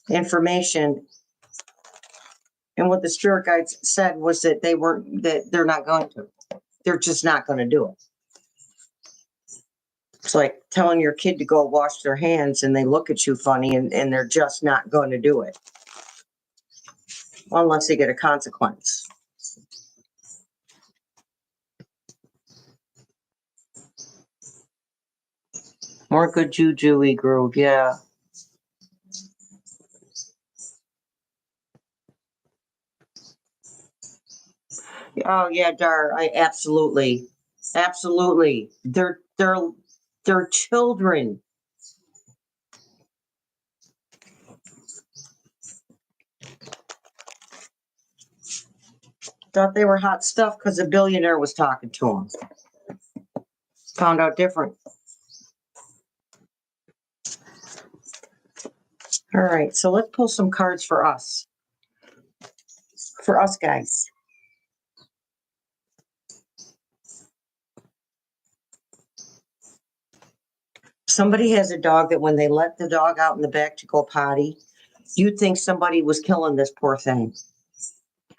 Speaker 1: information, and what the spirit guides said was that they're not going to. They're just not going to do it. It's like telling your kid to go wash their hands and they look at you funny and they're just not going to do it. Unless they get a consequence. More good juju, E-Grove, yeah. Oh yeah, Dar, absolutely. They're children. Thought they were hot stuff because a billionaire was talking to them. Found out different. All right, so let's pull some cards for us. For us guys. Somebody has a dog that when they let the dog out in the back to go potty, you'd think somebody was killing this poor thing.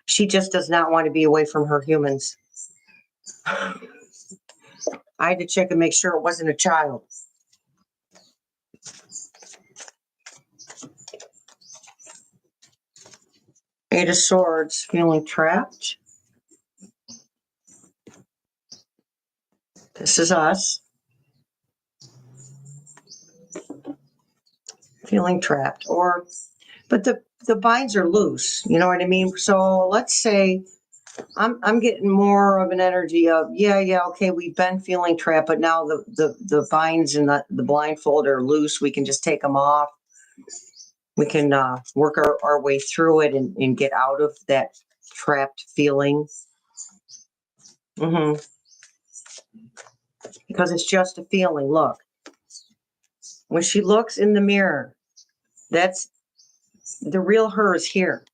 Speaker 1: She just does not want to be away from her humans. I had to check and make sure it wasn't a child. Eight of Swords, feeling trapped. This is us. Feeling trapped. But the binds are loose. You know what I mean? So let's say I'm getting more of an energy of, yeah, okay, we've been feeling trapped, but now the binds and the blindfold are loose. We can just take them off. We can work our way through it and get out of that trapped feeling. Because it's just a feeling. Look, when she looks in the mirror, that's the real her is here.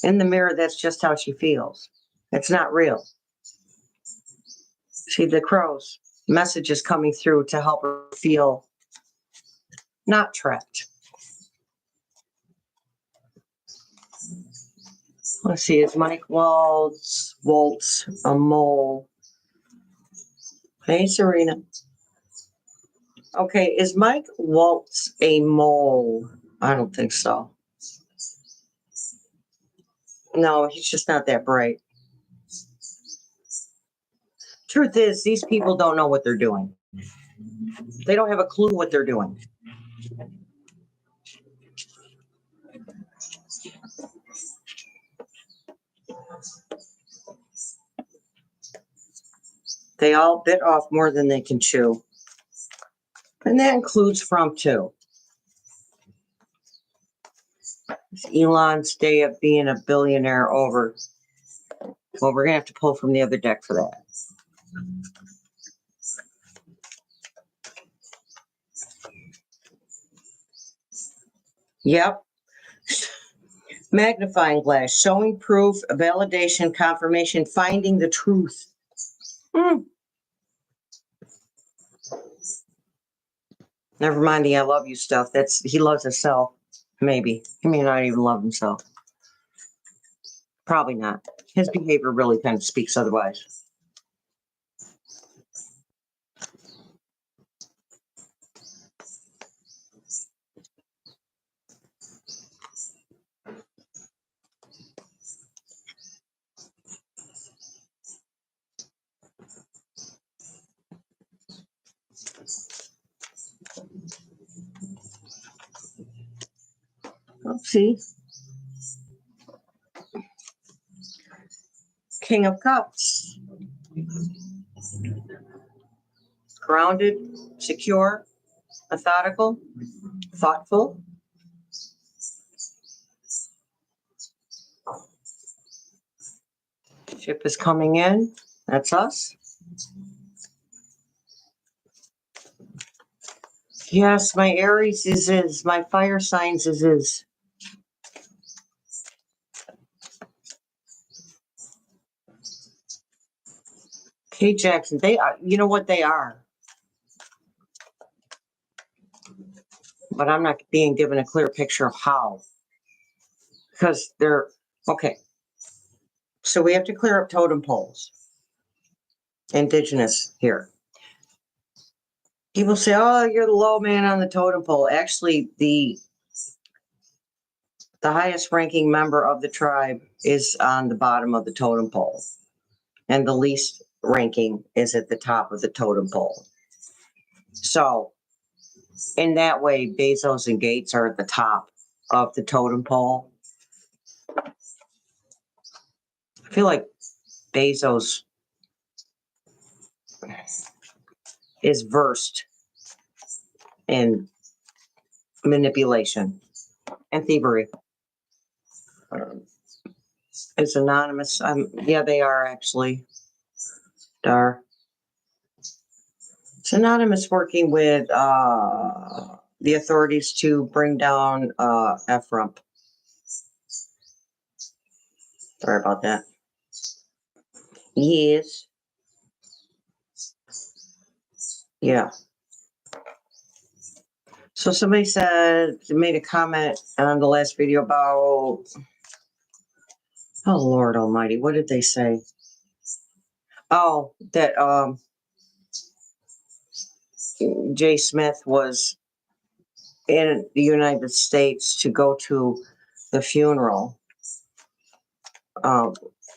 Speaker 1: In the mirror, that's just how she feels. It's not real. See, the crow's message is coming through to help her feel not trapped. Let's see, is Mike Waltz a mole? Hey, Serena. Okay, is Mike Waltz a mole? I don't think so. No, he's just not that bright. Truth is, these people don't know what they're doing. They don't have a clue what they're doing. They all bit off more than they can chew. And that includes from too. It's Elon's day of being a billionaire over. Well, we're going to have to pull from the other deck for that. Yep. Magnifying glass, showing proof, validation, confirmation, finding the truth. Never mind the I love you stuff. He loves himself. Maybe. He may not even love himself. Probably not. His behavior really kind of speaks otherwise. See? King of Cups. Grounded, secure, methodical, thoughtful. Ship is coming in. That's us. Yes, my Aries is my fire signs is. Kate Jackson, they are, you know what they are. But I'm not being given a clear picture of how. Because they're, okay. So we have to clear up totem poles. Indigenous here. People say, oh, you're the low man on the totem pole. Actually, the highest ranking member of the tribe is on the bottom of the totem pole. And the least ranking is at the top of the totem pole. So in that way, Bezos and Gates are at the top of the totem pole. I feel like Bezos is versed in manipulation and thievery. It's anonymous. Yeah, they are actually. Dar. It's anonymous working with the authorities to bring down FRUMP. Sorry about that. Yes. Yeah. So somebody made a comment on the last video about, oh Lord Almighty, what did they say? Oh, that Jay Smith was in the United States to go to the funeral.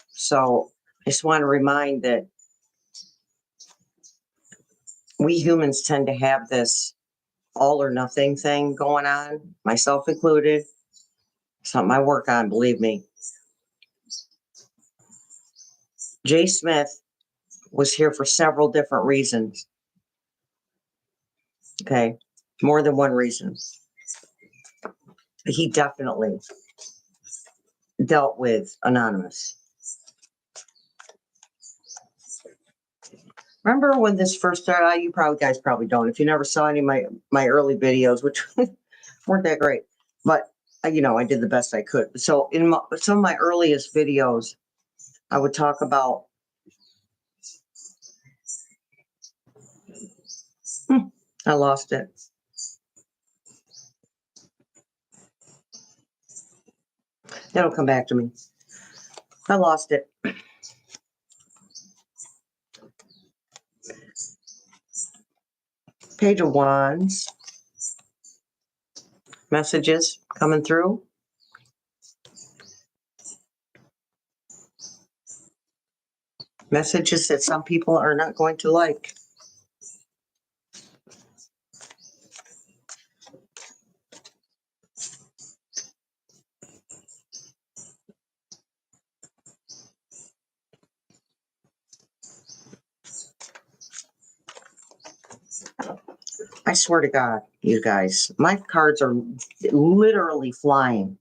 Speaker 1: So I just want to remind that we humans tend to have this all or nothing thing going on, myself included. Something I work on, believe me. Jay Smith was here for several different reasons. Okay, more than one reason. He definitely dealt with Anonymous. Remember when this first started? You guys probably don't. If you never saw any of my early videos, which weren't that great, but I did the best I could. So in some of my earliest videos, I would talk about I lost it. That'll come back to me. I lost it. Page of Wands. Messages coming through. Messages that some people are not going to like. I swear to God, you guys, my cards are literally flying.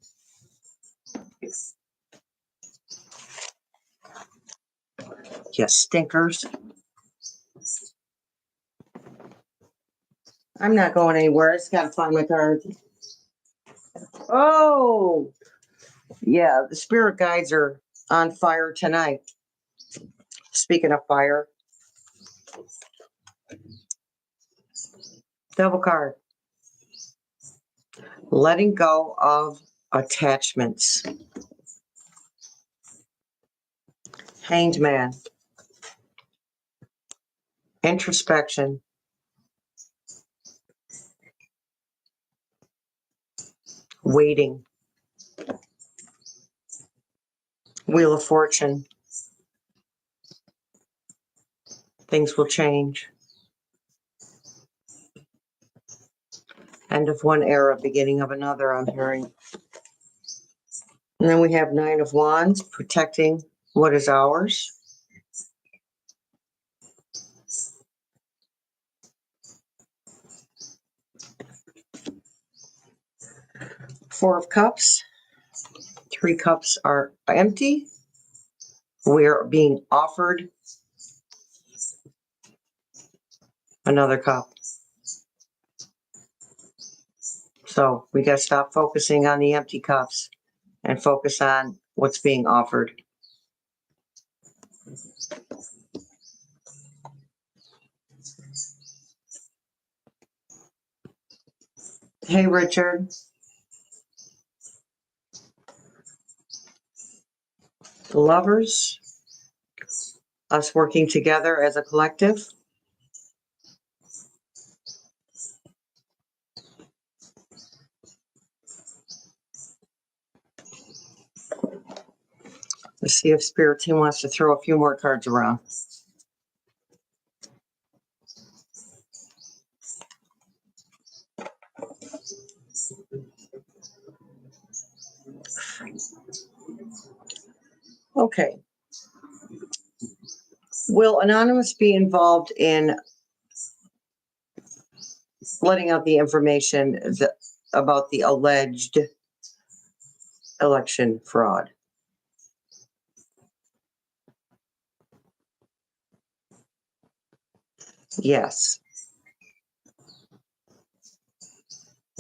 Speaker 1: You stinkers. I'm not going anywhere. I just got to find my cards. Oh, yeah. The spirit guides are on fire tonight. Speaking of fire. Double card. Letting go of attachments. Hanged Man. Introspection. Waiting. Wheel of Fortune. Things will change. End of one era, beginning of another, I'm hearing. And then we have Nine of Wands, protecting what is ours. Four of Cups. 3 cups are empty. We're being offered another cup. So we got to stop focusing on the empty cups and focus on what's being offered. Hey, Richard. Lovers. Us working together as a collective. Let's see if Spirit Team wants to throw a few more cards around. Okay. Will Anonymous be involved in letting out the information about the alleged election fraud? Yes.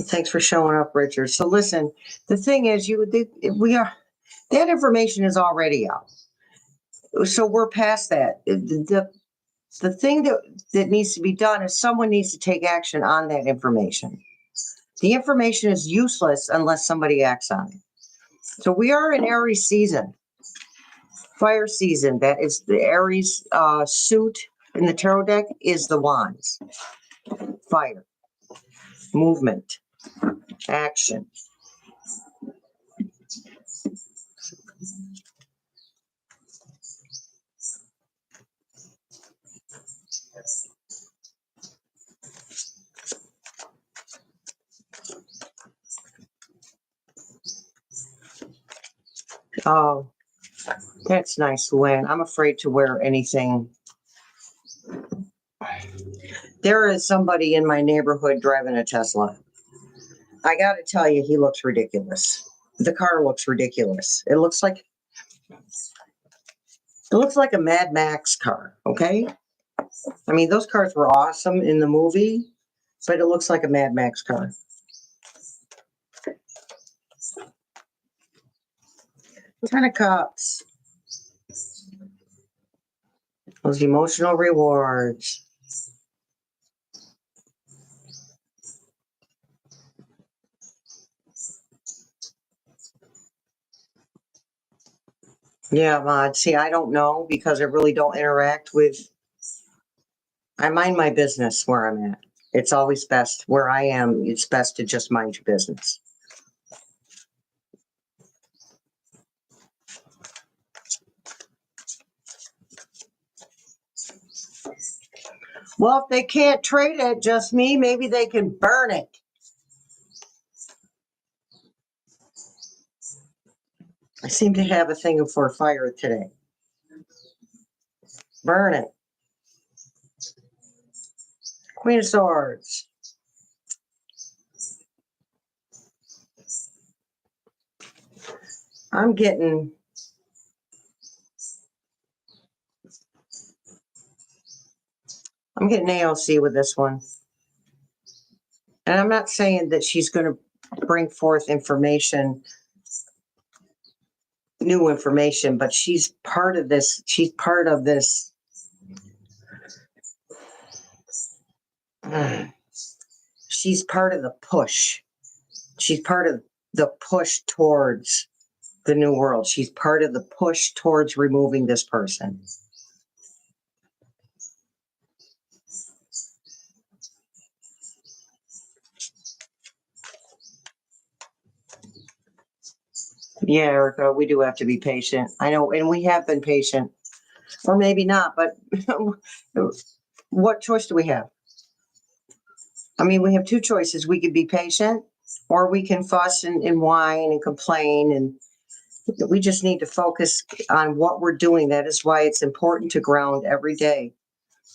Speaker 1: Thanks for showing up, Richard. So listen, the thing is, that information is already out. So we're past that. The thing that needs to be done is someone needs to take action on that information. The information is useless unless somebody acts on it. So we are in Aries season, fire season. That is the Aries suit in the tarot deck is the wands. Fire, movement, action. Oh, That's nice, Lynn. I'm afraid to wear anything. There is somebody in my neighborhood driving a Tesla. I got to tell you, he looks ridiculous. The car looks ridiculous. It looks like a Mad Max car, okay? I mean, those cars were awesome in the movie, but it looks like a Mad Max car. Ten of Cups. Those emotional rewards. Yeah, Mod. See, I don't know because I really don't interact with. I mind my business where I'm at. It's always best where I am. It's best to just mind your business. Well, if they can't trade it, just me, maybe they can burn it. I seem to have a thing for fire today. Burn it. Queen of Swords. I'm getting AOC with this one. And I'm not saying that she's going to bring forth information, new information, but she's part of this. She's part of this. She's part of the push. She's part of the push towards the new world. She's part of the push towards removing this person. Yeah, Erica, we do have to be patient. I know, and we have been patient. Or maybe not, but what choice do we have? I mean, we have two choices. We could be patient, or we can fuss and whine and complain, and we just need to focus on what we're doing. That is why it's important to ground every day.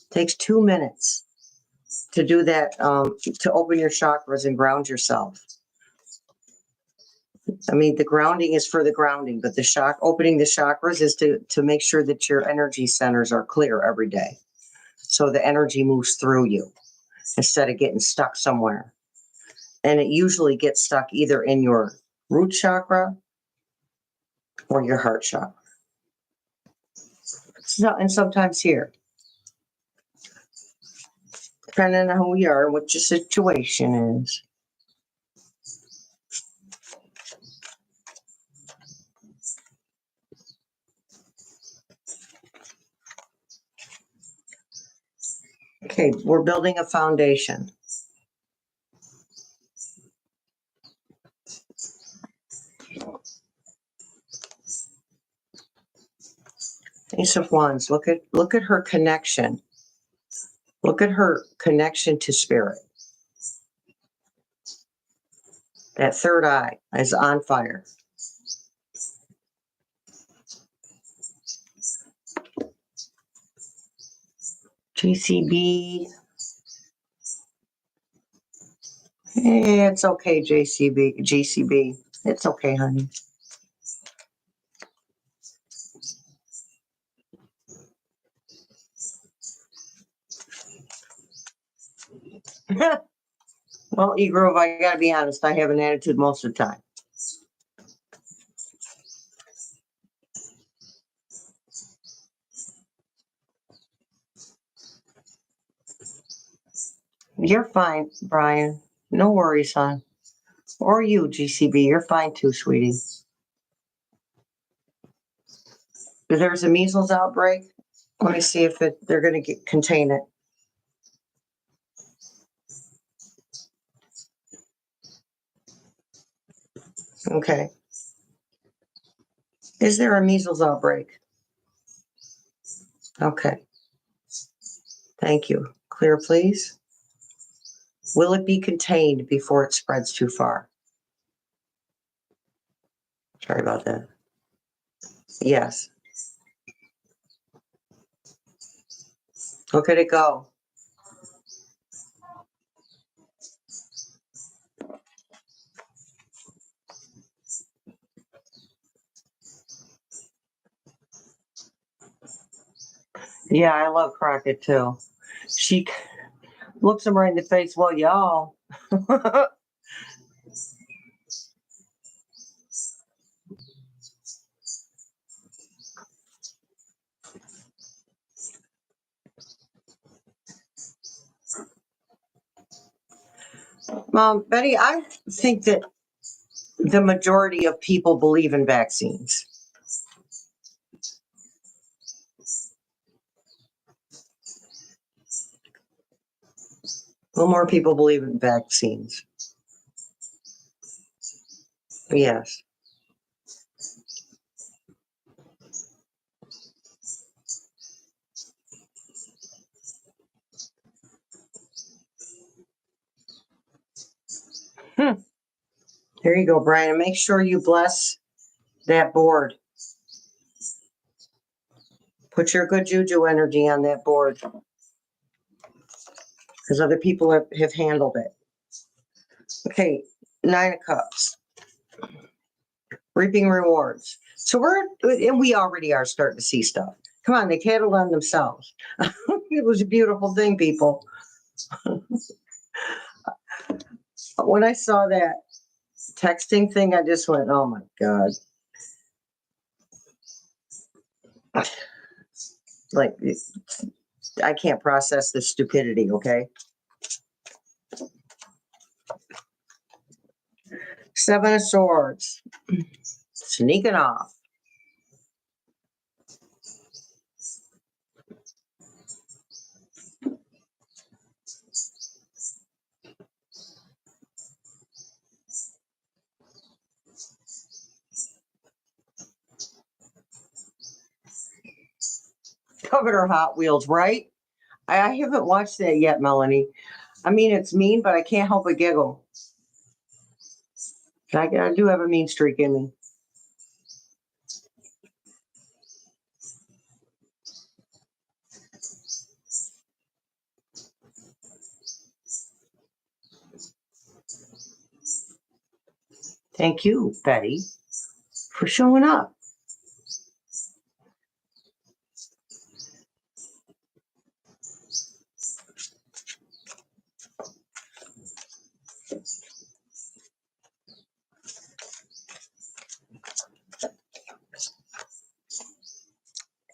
Speaker 1: It takes 2 minutes to do that, to open your chakras and ground yourself. I mean, the grounding is for the grounding, but opening the chakras is to make sure that your energy centers are clear every day. So the energy moves through you instead of getting stuck somewhere. And it usually gets stuck either in your root chakra or your heart chakra. And sometimes here. Depending on who you are and what your situation is. Okay, we're building a foundation. Ace of Wands. Look at her connection. Look at her connection to spirit. That third eye is on fire. JCB. Hey, it's okay, JCB. It's okay, honey. Well, E-Grove, I gotta be honest, I have an attitude most of the time. You're fine, Brian. No worries, hon. Or you, GCB, you're fine too, sweetie. If there's a measles outbreak, let me see if they're going to contain it. Okay. Is there a measles outbreak? Okay. Thank you. Clear, please. Will it be contained before it spreads too far? Sorry about that. Yes. Look at it go. Yeah, I love Crockett too. She looks him right in the face. Well, y'all. Betty, I think that the majority of people believe in vaccines. Well, more people believe in vaccines. Yes. Here you go, Brian. And make sure you bless that board. Put your good juju energy on that board, because other people have handled it. Okay, 9 of Cups. Reaping rewards. So we already are starting to see stuff. Come on, they tattled on themselves. It was a beautiful thing, people. When I saw that texting thing, I just went, oh my God. Like, I can't process this stupidity, okay? 7 of Swords. Sneaking off. Governor Hot Wheels, right? I haven't watched that yet, Melanie. I mean, it's mean, but I can't help but giggle. I do have a mean streak in me. Thank you, Betty, for showing up.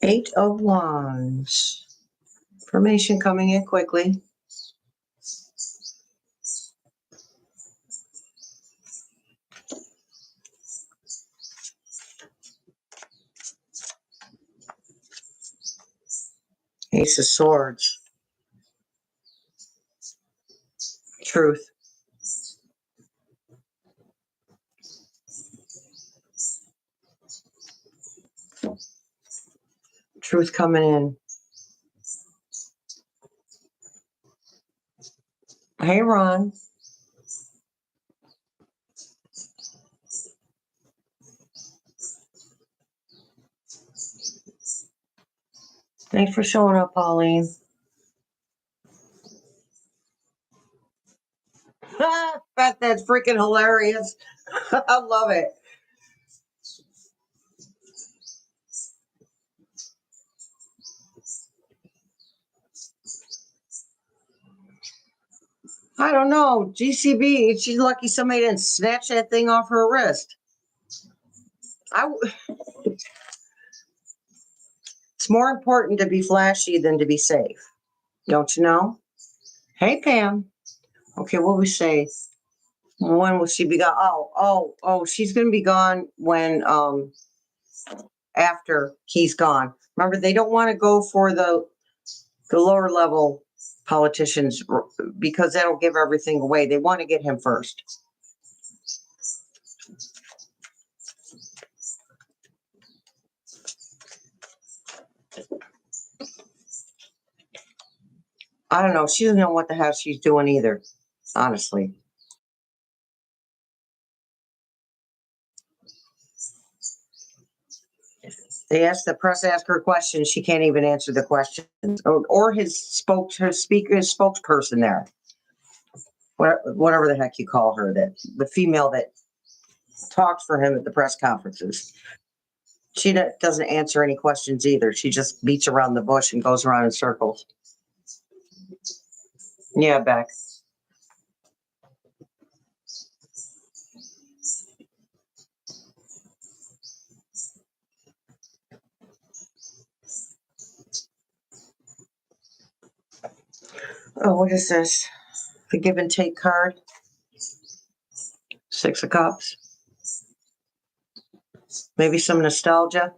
Speaker 1: Eight of Wands. Information coming in quickly. Ace of Swords. Truth. Truth coming in. Hey, Ron. Thanks for showing up, Pauline. Bet that's freaking hilarious. I love it. I don't know. GCB, she's lucky somebody didn't snatch that thing off her wrist. It's more important to be flashy than to be safe. Don't you know? Hey, Pam. Okay, what we say? When will she be gone? Oh, she's going to be gone when, after he's gone. Remember, they don't want to go for the lower level politicians because that'll give everything away. They want to get him first. I don't know. She doesn't know what the hell she's doing either, honestly. They asked the press, ask her questions. She can't even answer the questions, or his spokesperson there, whatever the heck you call her, that the female that talks for him at the press conferences. She doesn't answer any questions either. She just beats around the bush and goes around in circles. Yeah, Beck. Oh, what is this? The give and take card. 6 of Cups. Maybe some nostalgia.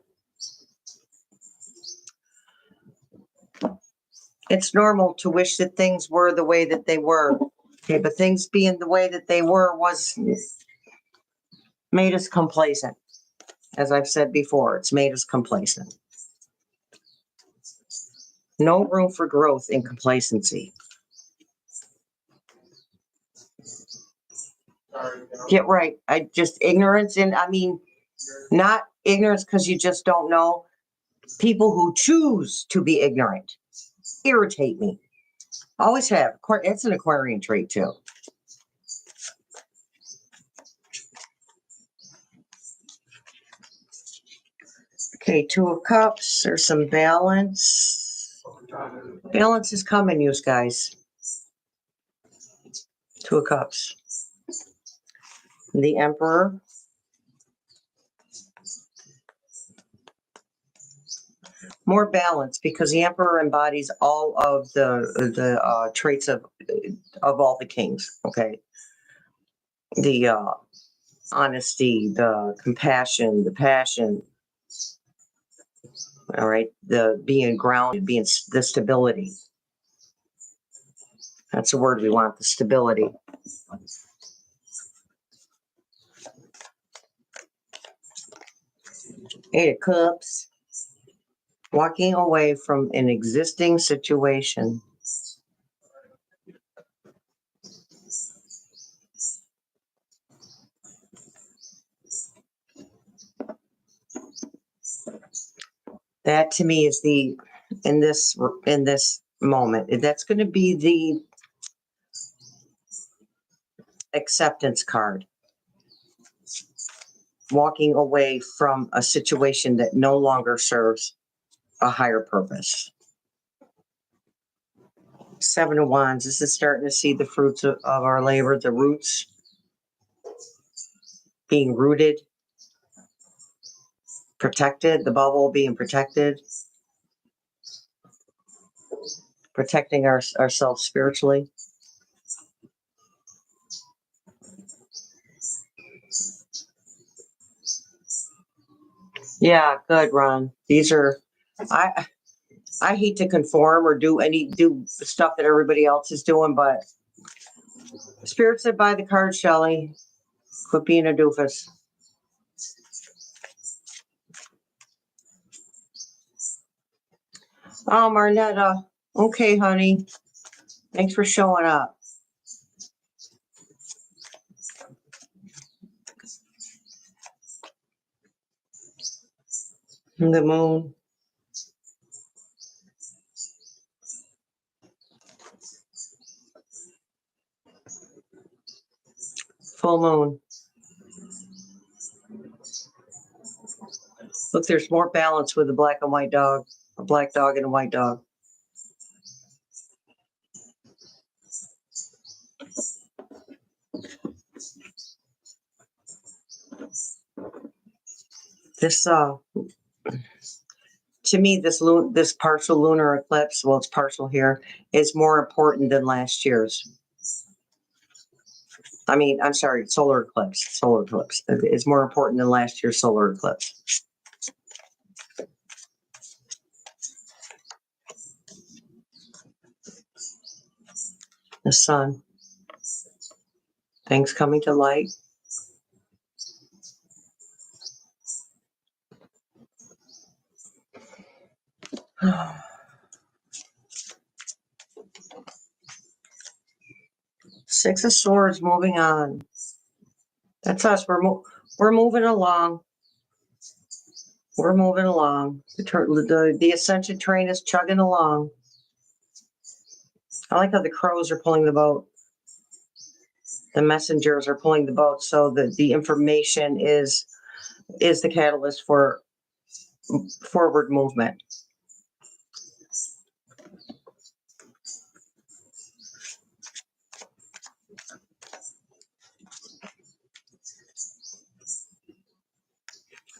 Speaker 1: It's normal to wish that things were the way that they were. Okay, but things being the way that they were made us complacent. As I've said before, it's made us complacent. No room for growth in complacency. Get right. Ignorance, and I mean, not ignorance because you just don't know. People who choose to be ignorant irritate me. Always have. It's an Aquarian trait too. Okay, 2 of Cups. There's some balance. Balance is coming, you guys. 2 of Cups. The Emperor. More balance, because the Emperor embodies all of the traits of all the kings. Okay, the honesty, the compassion, the passion. All right, the being grounded, being the stability. That's the word we want, the stability. Eight of Cups. Walking away from an existing situation. That to me is in this moment, that's going to be the acceptance card. Walking away from a situation that no longer serves a higher purpose. 7 of Wands. This is starting to see the fruits of our labor, the roots being rooted, protected, the bubble being protected, protecting ourselves spiritually. Yeah, good, Ron. These are, I hate to conform or do stuff that everybody else is doing, but Spirit said buy the card, Shelley. Quit being a doofus. Oh, Marnetta. Okay, honey. Thanks for showing up. The Moon. Full Moon. Look, there's more balance with a black and white dog. A black dog and a white dog. This to me, this partial lunar eclipse, well, it's partial here, is more important than last year's. I mean, I'm sorry, solar eclipse. Solar eclipse is more important than last year's solar eclipse. The Sun. Things coming to light. Six of Swords, moving on. That's us. We're moving along. We're moving along. The ascension train is chugging along. I like how the crows are pulling the boat. The messengers are pulling the boat, so that the information is the catalyst for forward movement.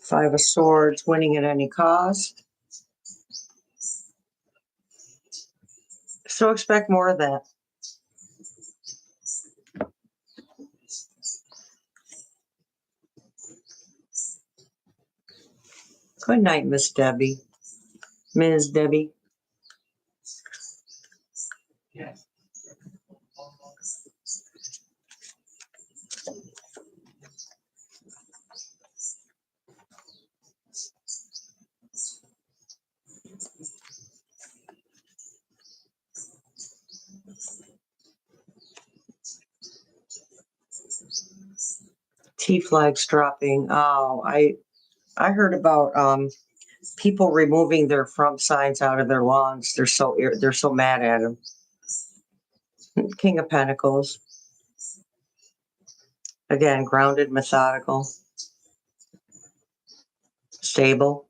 Speaker 1: Five of Swords, winning at any cost. So expect more of that. Good night, Miss Debbie. Ms. Debbie.
Speaker 2: Yes.
Speaker 1: Tea flags dropping. Oh, I heard about people removing their front signs out of their lawns. They're so mad at them. King of Pentacles. Again, grounded, methodical, stable.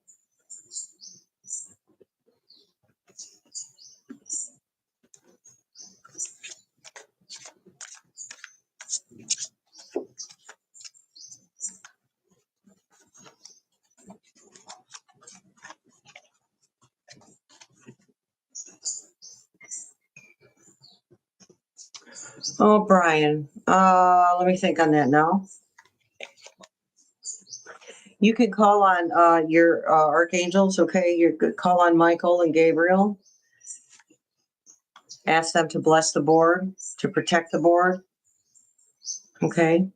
Speaker 1: Oh, Brian. Let me think on that now. You can call on your archangels, okay? You could call on Michael and Gabriel. Ask them to bless the board, to protect the board. Okay.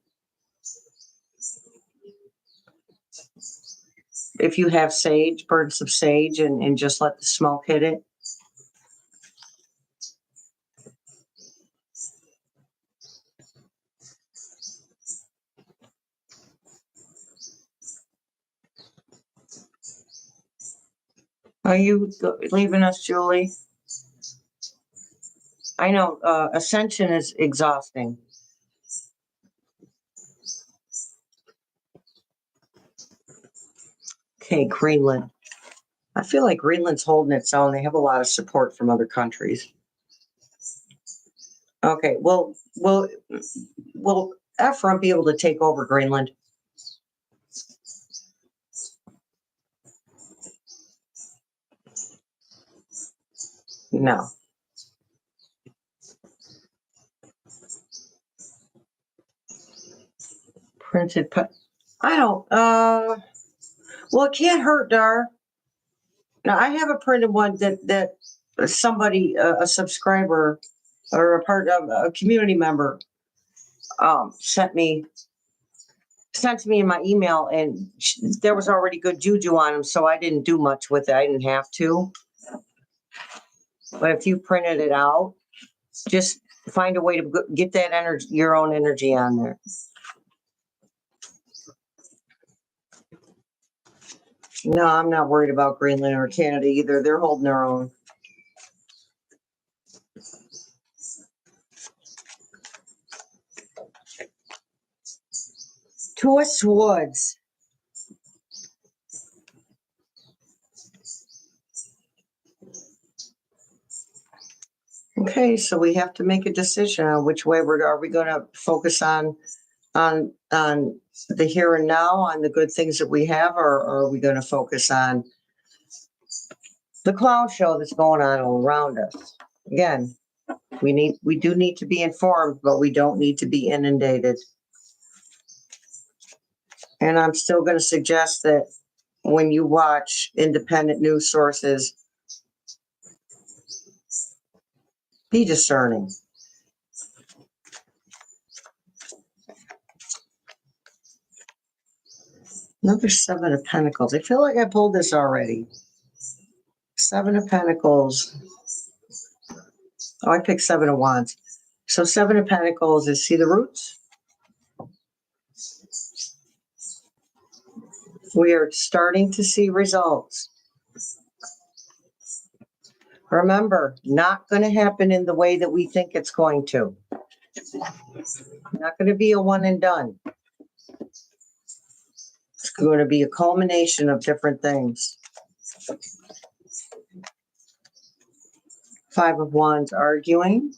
Speaker 1: If you have sage, burn some sage and just let the smoke hit it. Are you leaving us, Julie? I know ascension is exhausting. Okay, Greenland. I feel like Greenland's holding its own. They have a lot of support from other countries. Okay, will Ephraim be able to take over Greenland? No. Printed put. I don't. Well, it can't hurt, Dar. Now I have a printed one that somebody, a subscriber or a part of a community member, sent to me in my email, and there was already good juju on them, so I didn't do much with it. I didn't have to. But if you printed it out, just find a way to get that energy, your own energy on there. No, I'm not worried about Greenland or Canada either. They're holding their own. Two of Swords. Okay, so we have to make a decision on which way are we going to focus on the here and now, on the good things that we have, or are we going to focus on the clown show that's going on all around us? Again, we do need to be informed, but we don't need to be inundated. And I'm still going to suggest that when you watch independent news sources, be discerning. Another Seven of Pentacles. I feel like I pulled this already. Seven of Pentacles. Oh, I picked Seven of Wands. So Seven of Pentacles is, see the roots? We are starting to see results. Remember, not going to happen in the way that we think it's going to. Not going to be a one and done. It's going to be a culmination of different things. Five of Wands arguing.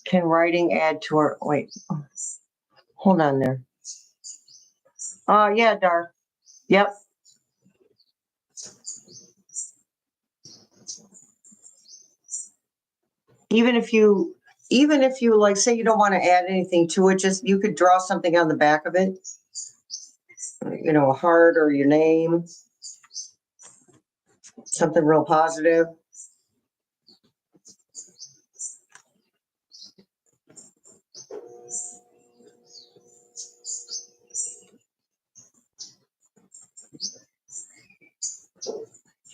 Speaker 1: Can writing add to our, wait, hold on there. Yeah, Dar. Yep. Even if you like say you don't want to add anything to it, just you could draw something on the back of it. You know, a heart or your name. Something real positive.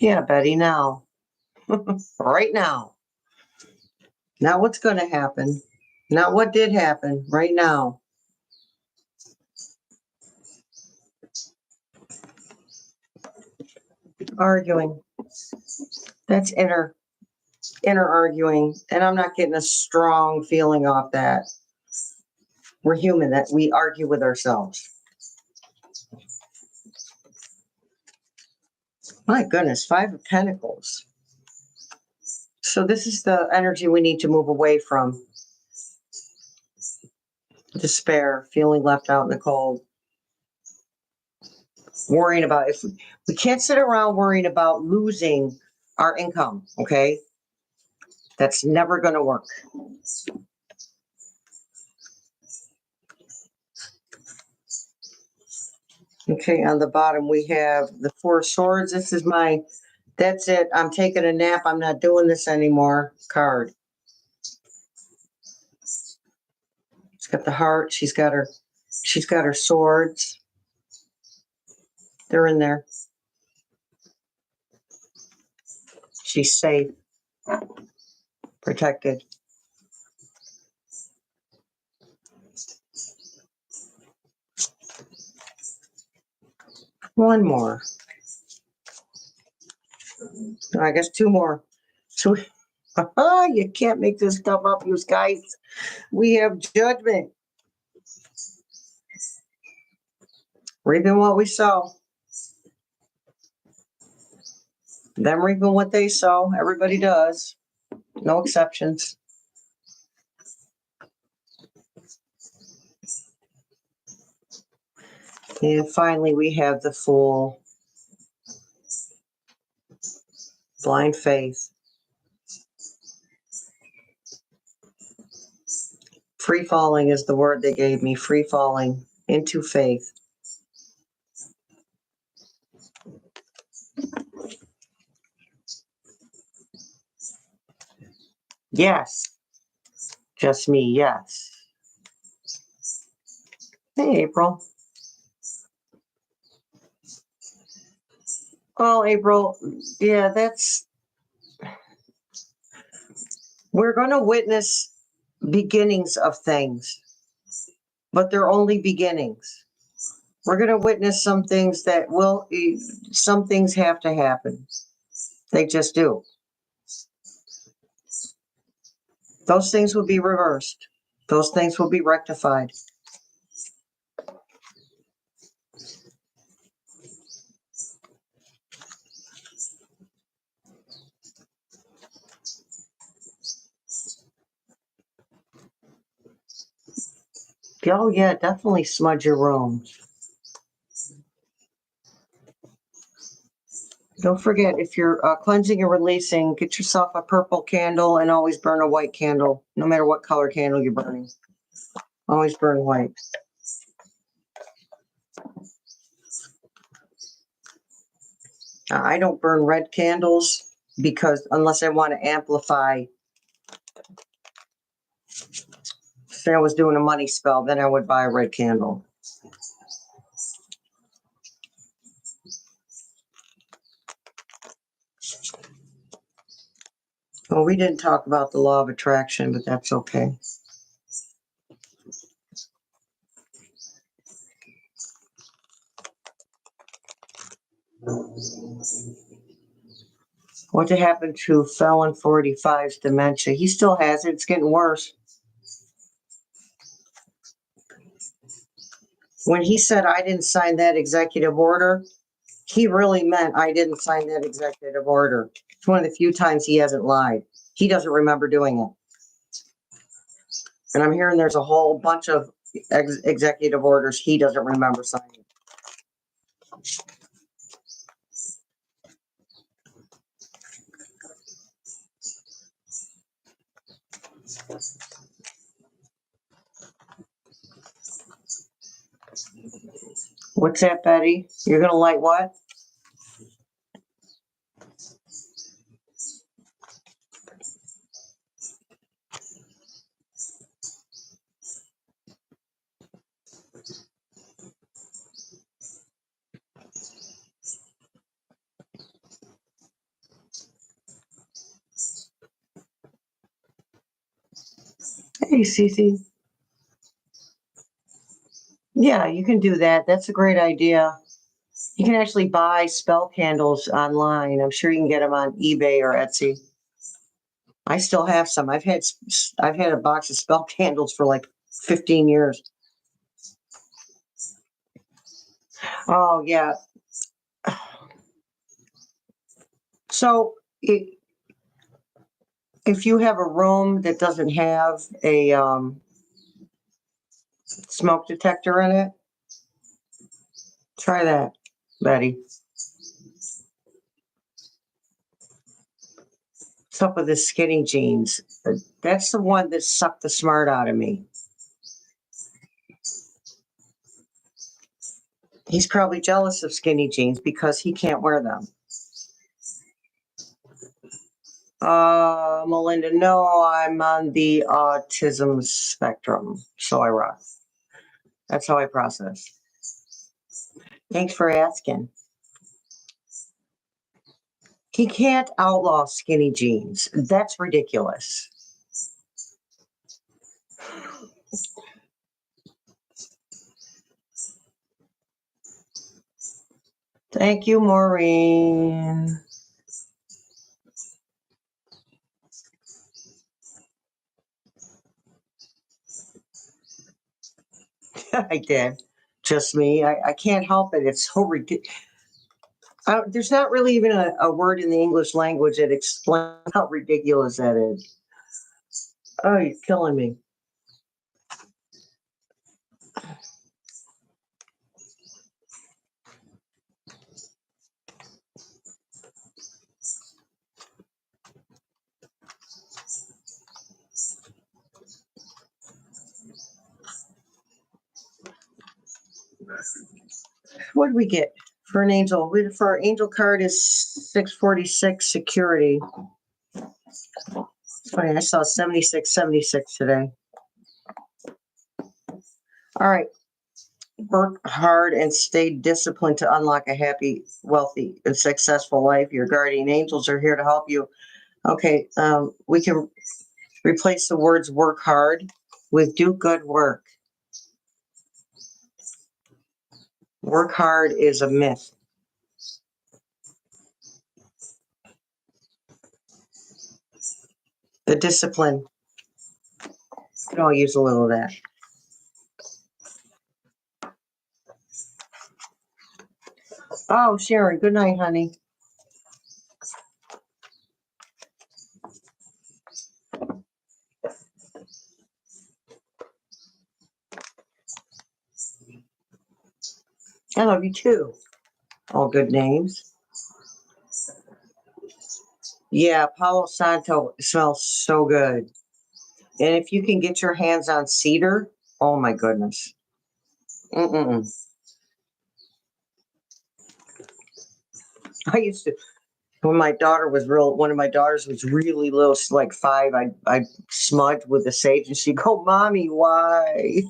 Speaker 1: Yeah, Betty, now. Right now. Not what's going to happen. Not what did happen. Right now. Arguing. That's inner arguing. And I'm not getting a strong feeling off that. We're human, that we argue with ourselves. My goodness, Five of Pentacles. So this is the energy we need to move away from. Despair, feeling left out in the cold. Worrying about, if we can't sit around worrying about losing our income, okay? That's never going to work. Okay, on the bottom we have the Four of Swords. This is my, that's it. I'm taking a nap. I'm not doing this anymore card. She's got the heart. She's got her swords. They're in there. She's safe, protected. One more. I guess two more. So, you can't make this stuff up, you guys. We have Judgment. Reaping what we sow. Them reaping what they sow. Everybody does. No exceptions. And finally, we have the Fool. Blind faith. Free falling is the word they gave me. Free falling into faith. Yes. Just me, yes. Hey, April. Well, April, yeah, we're going to witness beginnings of things, but they're only beginnings. We're going to witness some things some things have to happen. They just do. Those things will be reversed. Those things will be rectified. Oh, yeah, definitely smudge your room. Don't forget, if you're cleansing and releasing, get yourself a purple candle and always burn a white candle, no matter what color candle you're burning. Always burn white. I don't burn red candles because unless I want to amplify, say I was doing a money spell, then I would buy a red candle. Well, we didn't talk about the law of attraction, but that's okay. What happened to Felon 45's dementia? He still has it. It's getting worse. When he said I didn't sign that executive order, he really meant I didn't sign that executive order. It's one of the few times he hasn't lied. He doesn't remember doing it. And I'm hearing there's a whole bunch of executive orders he doesn't remember signing. What's that, Betty? You're going to light what? Hey, Cece. Yeah, you can do that. That's a great idea. You can actually buy spell candles online. I'm sure you can get them on eBay or Etsy. I still have some. I've had a box of spell candles for like 15 years. Oh, yeah. So if you have a room that doesn't have a smoke detector in it, try that, Betty. What's up with this skinny jeans? That's the one that sucked the smart out of me. He's probably jealous of skinny jeans because he can't wear them. Melinda, no, I'm on the autism spectrum, so I rock. That's how I process. Thanks for asking. He can't outlaw skinny jeans. That's ridiculous. Thank you, Maureen. I did. Just me. I can't help it. It's so ridiculous. There's not really even a word in the English language that explains how ridiculous that is. Oh, you're killing me. What did we get for an angel? For our angel card is 646 security. It's funny, I saw 7676 today. All right. Work hard and stay disciplined to unlock a happy, wealthy, and successful life. Your guardian angels are here to help you. Okay, we can replace the words work hard with do good work. Work hard is a myth. The discipline. You can all use a little of that. Oh, Sharon, good night, honey. I love you too. All good names. Yeah, Palo Santo smells so good. And if you can get your hands on cedar, oh my goodness. Mm-mm. I used to, when my daughter was one of my daughters was really little, like 5, I smudged with the sage and she'd go, Mommy, why?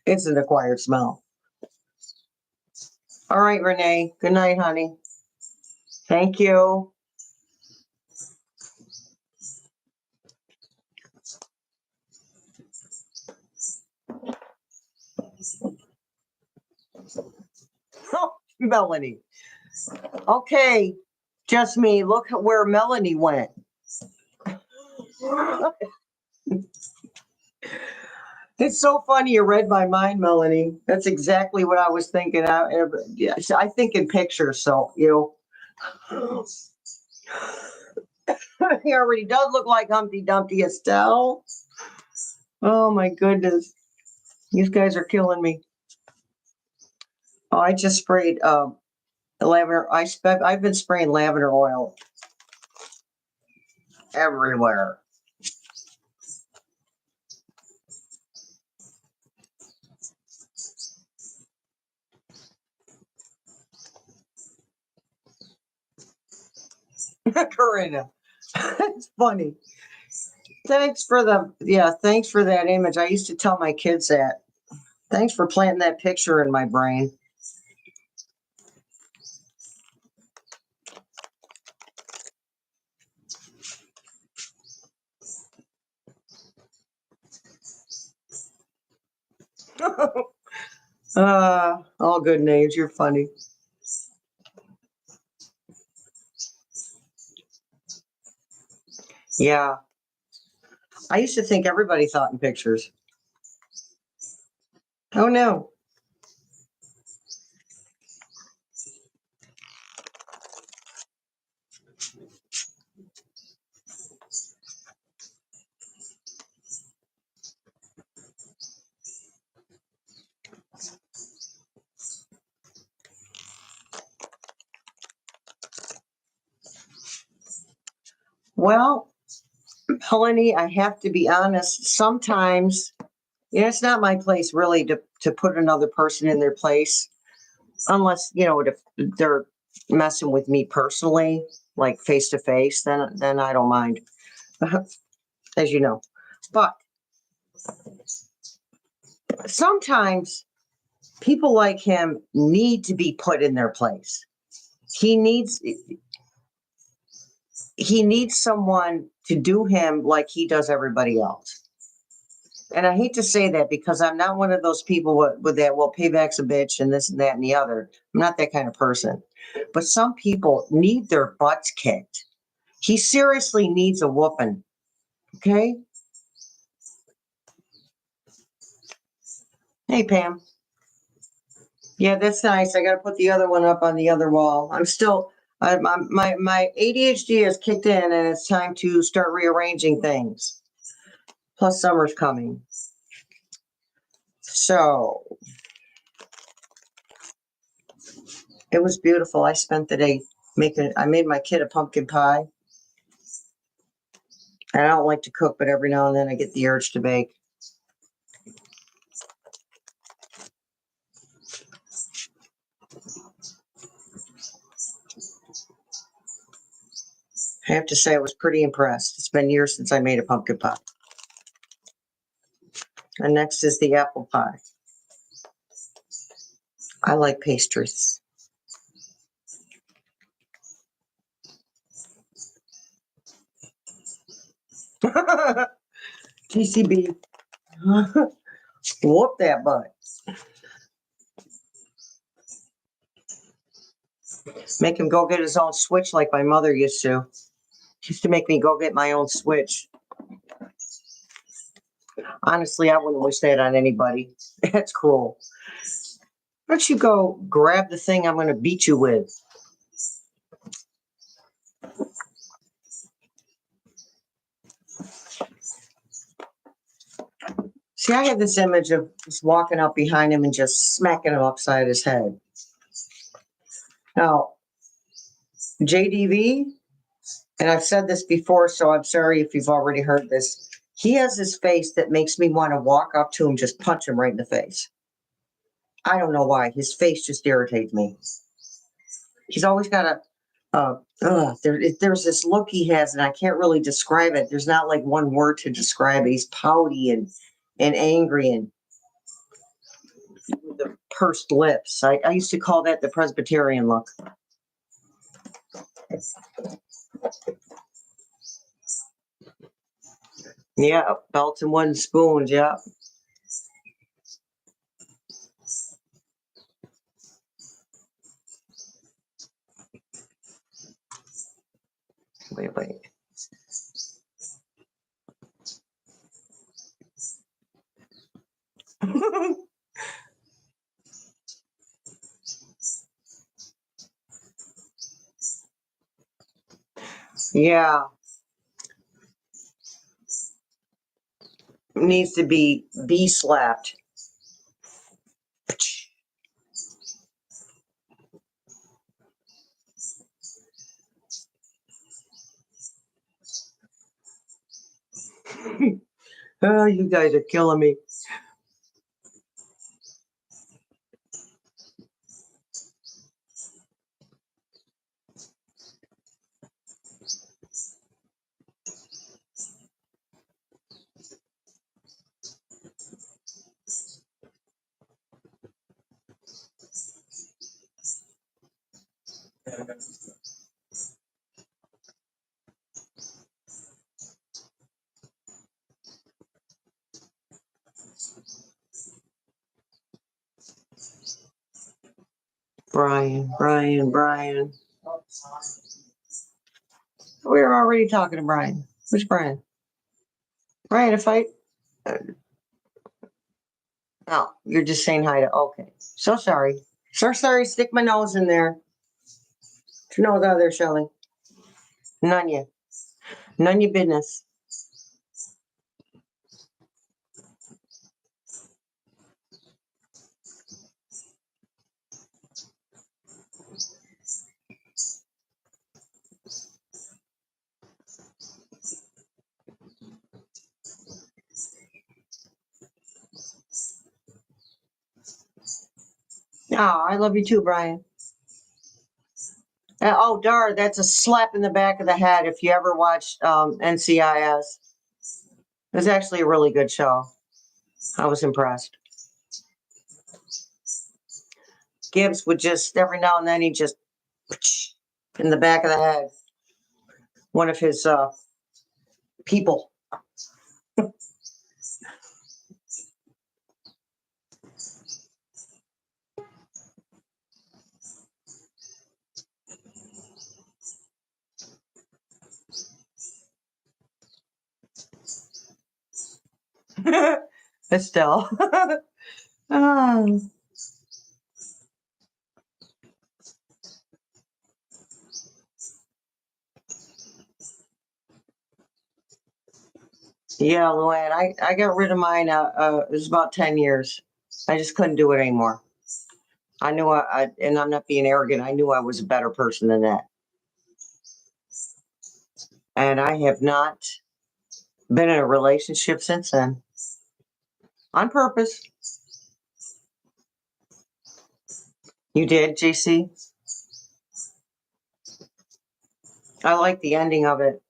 Speaker 1: It's an acquired smell. All right, Renee. Good night, honey. Thank you. Oh, Melanie. Okay, just me. Look at where Melanie went. It's so funny you read my mind, Melanie. That's exactly what I was thinking. I think in pictures, so he already does look like Humpty Dumpty, Estelle. Oh my goodness, these guys are killing me. Oh, I just sprayed lavender. I've been spraying lavender oil everywhere. Corinna, it's funny. Thanks for that image. I used to tell my kids that. Thanks for planting that picture in my brain. All good names. You're funny. Yeah. I used to think everybody thought in pictures. Oh no. Well, Melanie, I have to be honest. Sometimes, it's not my place really to put another person in their place, unless if they're messing with me personally, like face to face. Then I don't mind, as you know. But sometimes people like him need to be put in their place. He needs someone to do him like he does everybody else. And I hate to say that because I'm not one of those people with that, well, payback's a bitch and this and that and the other. I'm not that kind of person. But some people need their butts kicked. He seriously needs a whooping. Okay? Hey, Pam. Yeah, that's nice. I got to put the other one up on the other wall. My ADHD has kicked in and it's time to start rearranging things. Plus, summer's coming. So it was beautiful. I spent the day I made my kid a pumpkin pie. And I don't like to cook, but every now and then I get the urge to bake. I have to say I was pretty impressed. It's been years since I made a pumpkin pie. And next is the apple pie. I like pastries. TCB. Whoop that butt. Make him go get his own Switch like my mother used to. She used to make me go get my own Switch. Honestly, I wouldn't wish that on anybody. That's cruel. Why don't you go grab the thing I'm going to beat you with? See, I had this image of just walking up behind him and just smacking him upside his head. Now, JDV, and I've said this before, so I'm sorry if you've already heard this. He has this face that makes me want to walk up to him, just punch him right in the face. I don't know why. His face just irritates me. He's always got there's this look he has, and I can't really describe it. There's not like one word to describe it. He's pouty and angry and with the pursed lips. I used to call that the Presbyterian look. Yeah, belts and wooden spoons, yeah. Wait. Yeah, needs to be slapped. Oh, you guys are killing me. Brian. We were already talking to Brian. Which Brian? Brian, if I... Oh, you're just saying hi to... Okay. So sorry. So sorry. Stick my nose in there. Get your nose out of there, Shelley. None you. None your business. Oh, I love you too, Brian. Oh, Dar, that's a slap in the back of the head if you ever watched NCIS. It was actually a really good show. I was impressed. Gibbs would just, every now and then, he just in the back of the head. One of his people. Estelle. Oh. Yeah, Luann, I got rid of mine. It was about 10 years. I just couldn't do it anymore. I knew and I'm not being arrogant, I knew I was a better person than that. And I have not been in a relationship since then. On purpose. You did, JC? I like the ending of it.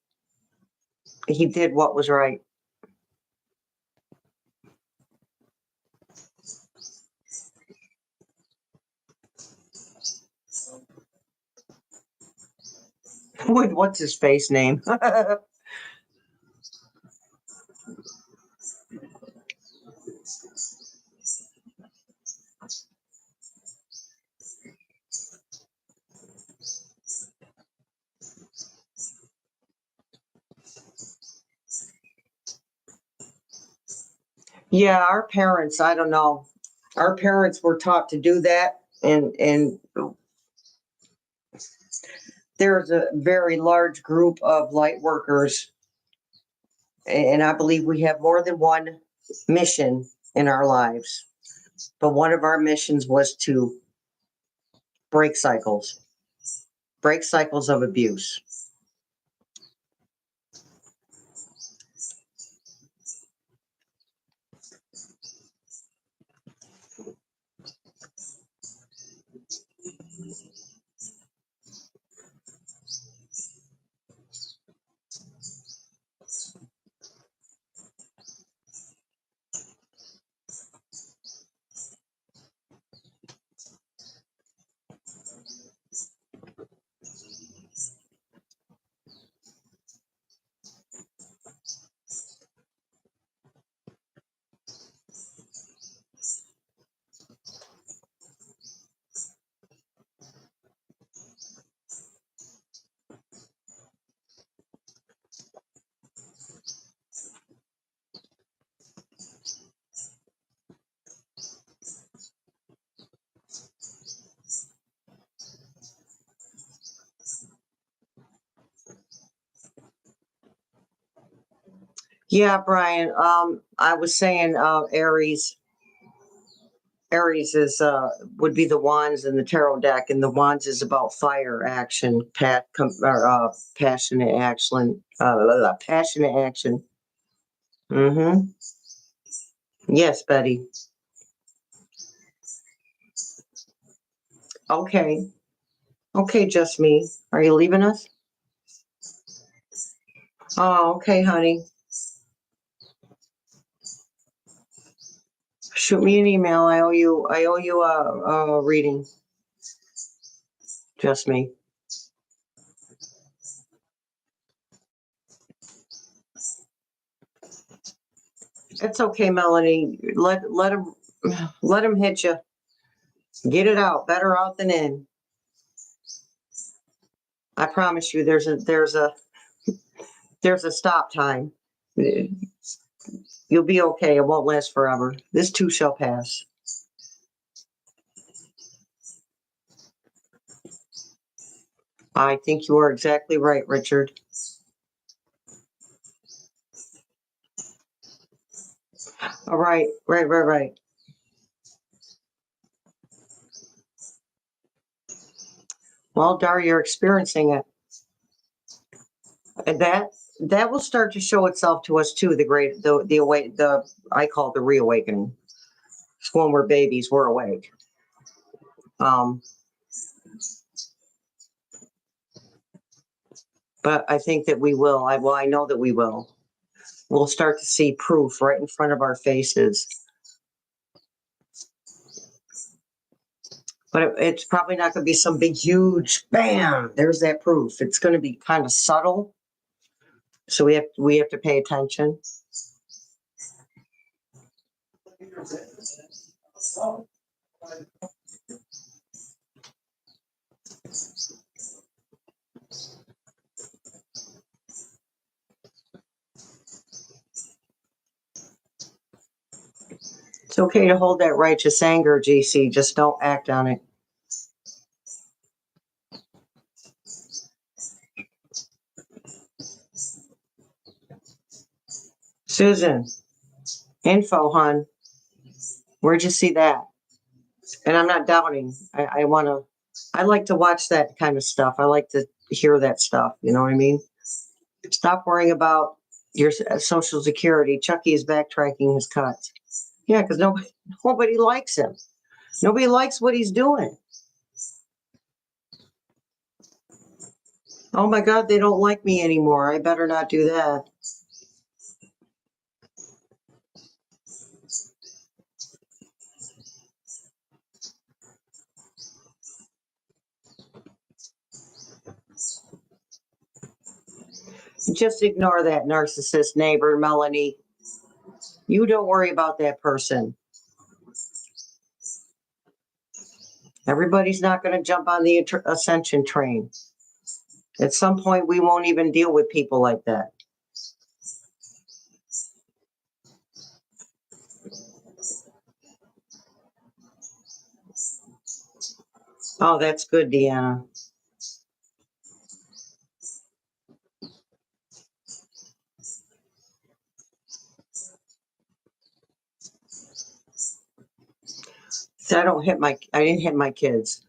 Speaker 1: He did what was right. What's his face name? Yeah, our parents, I don't know. Our parents were taught to do that, and there's a very large group of light workers, and I believe we have more than one mission in our lives. But one of our missions was to break cycles of abuse. Yeah, Brian. I was saying Aries. Aries is would be the wands in the tarot deck, and the wands is about fire action, passionate action, passionate action. Mm-hmm. Yes, Betty. Okay. Okay, just me. Are you leaving us? Oh, okay, honey. Shoot me an email. I owe you. I owe you a reading. Just me. It's okay, Melanie. Let him hit you. Get it out. Better out than in. I promise you. There's a stop time. You'll be okay. It won't last forever. This too shall pass. I think you are exactly right, Richard. All right. Right. Well, Dar, you're experiencing it. And that will start to show itself to us too. I call it the reawakening. It's when we're babies, we're awake. But I think that we will. I know that we will. We'll start to see proof right in front of our faces. But it's probably not going to be some big, huge bam. There's that proof. It's going to be kind of subtle. So we have to pay attention. It's okay to hold that righteous anger, GC. Just don't act on it. Susan, info, hon. Where'd you see that? And I'm not doubting. I like to watch that kind of stuff. I like to hear that stuff. You know what I mean? Stop worrying about your Social Security. Chucky is backtracking his cuts. Yeah, because nobody likes him. Nobody likes what he's doing. Oh my God, they don't like me anymore. I better not do that. Just ignore that narcissist neighbor, Melanie. You don't worry about that person. Everybody's not going to jump on the ascension train. At some point, we won't even deal with people like that. Oh, that's good, Deanna. So I didn't hit my kids.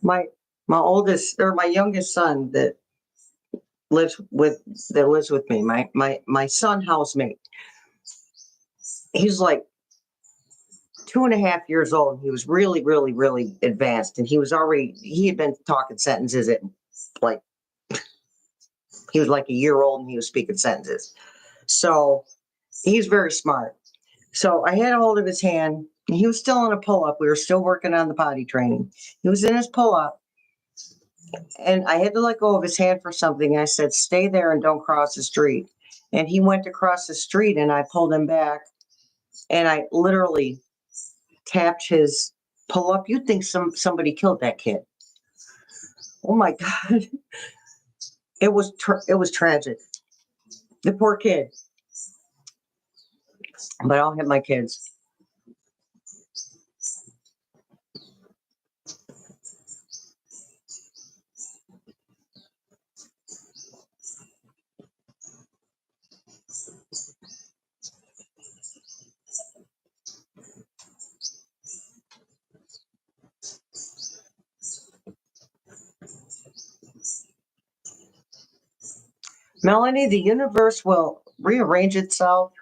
Speaker 1: My youngest son that lives with me, my son housemate. He's like 2.5 years old. He was really, really, really advanced, and he had been talking sentences at like he was like a year old, and he was speaking sentences. So he's very smart. So I had a hold of his hand. He was still on a pull-up. We were still working on the potty training. He was in his pull-up, and I had to let go of his hand for something. I said, "Stay there and don't cross the street." And he went to cross the street, and I pulled him back, and I literally tapped his pull-up. You'd think somebody killed that kid. Oh my God. It was tragic. The poor kid. But I'll hit my kids. Melanie, the universe will rearrange itself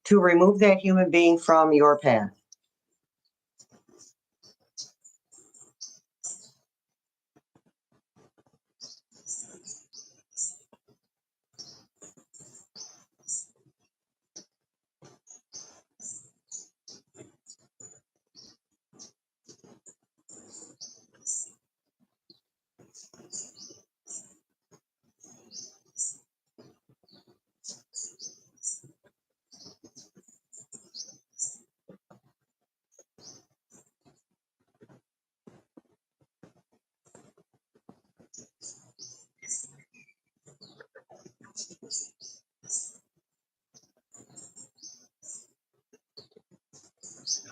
Speaker 1: to remove that human being from your path.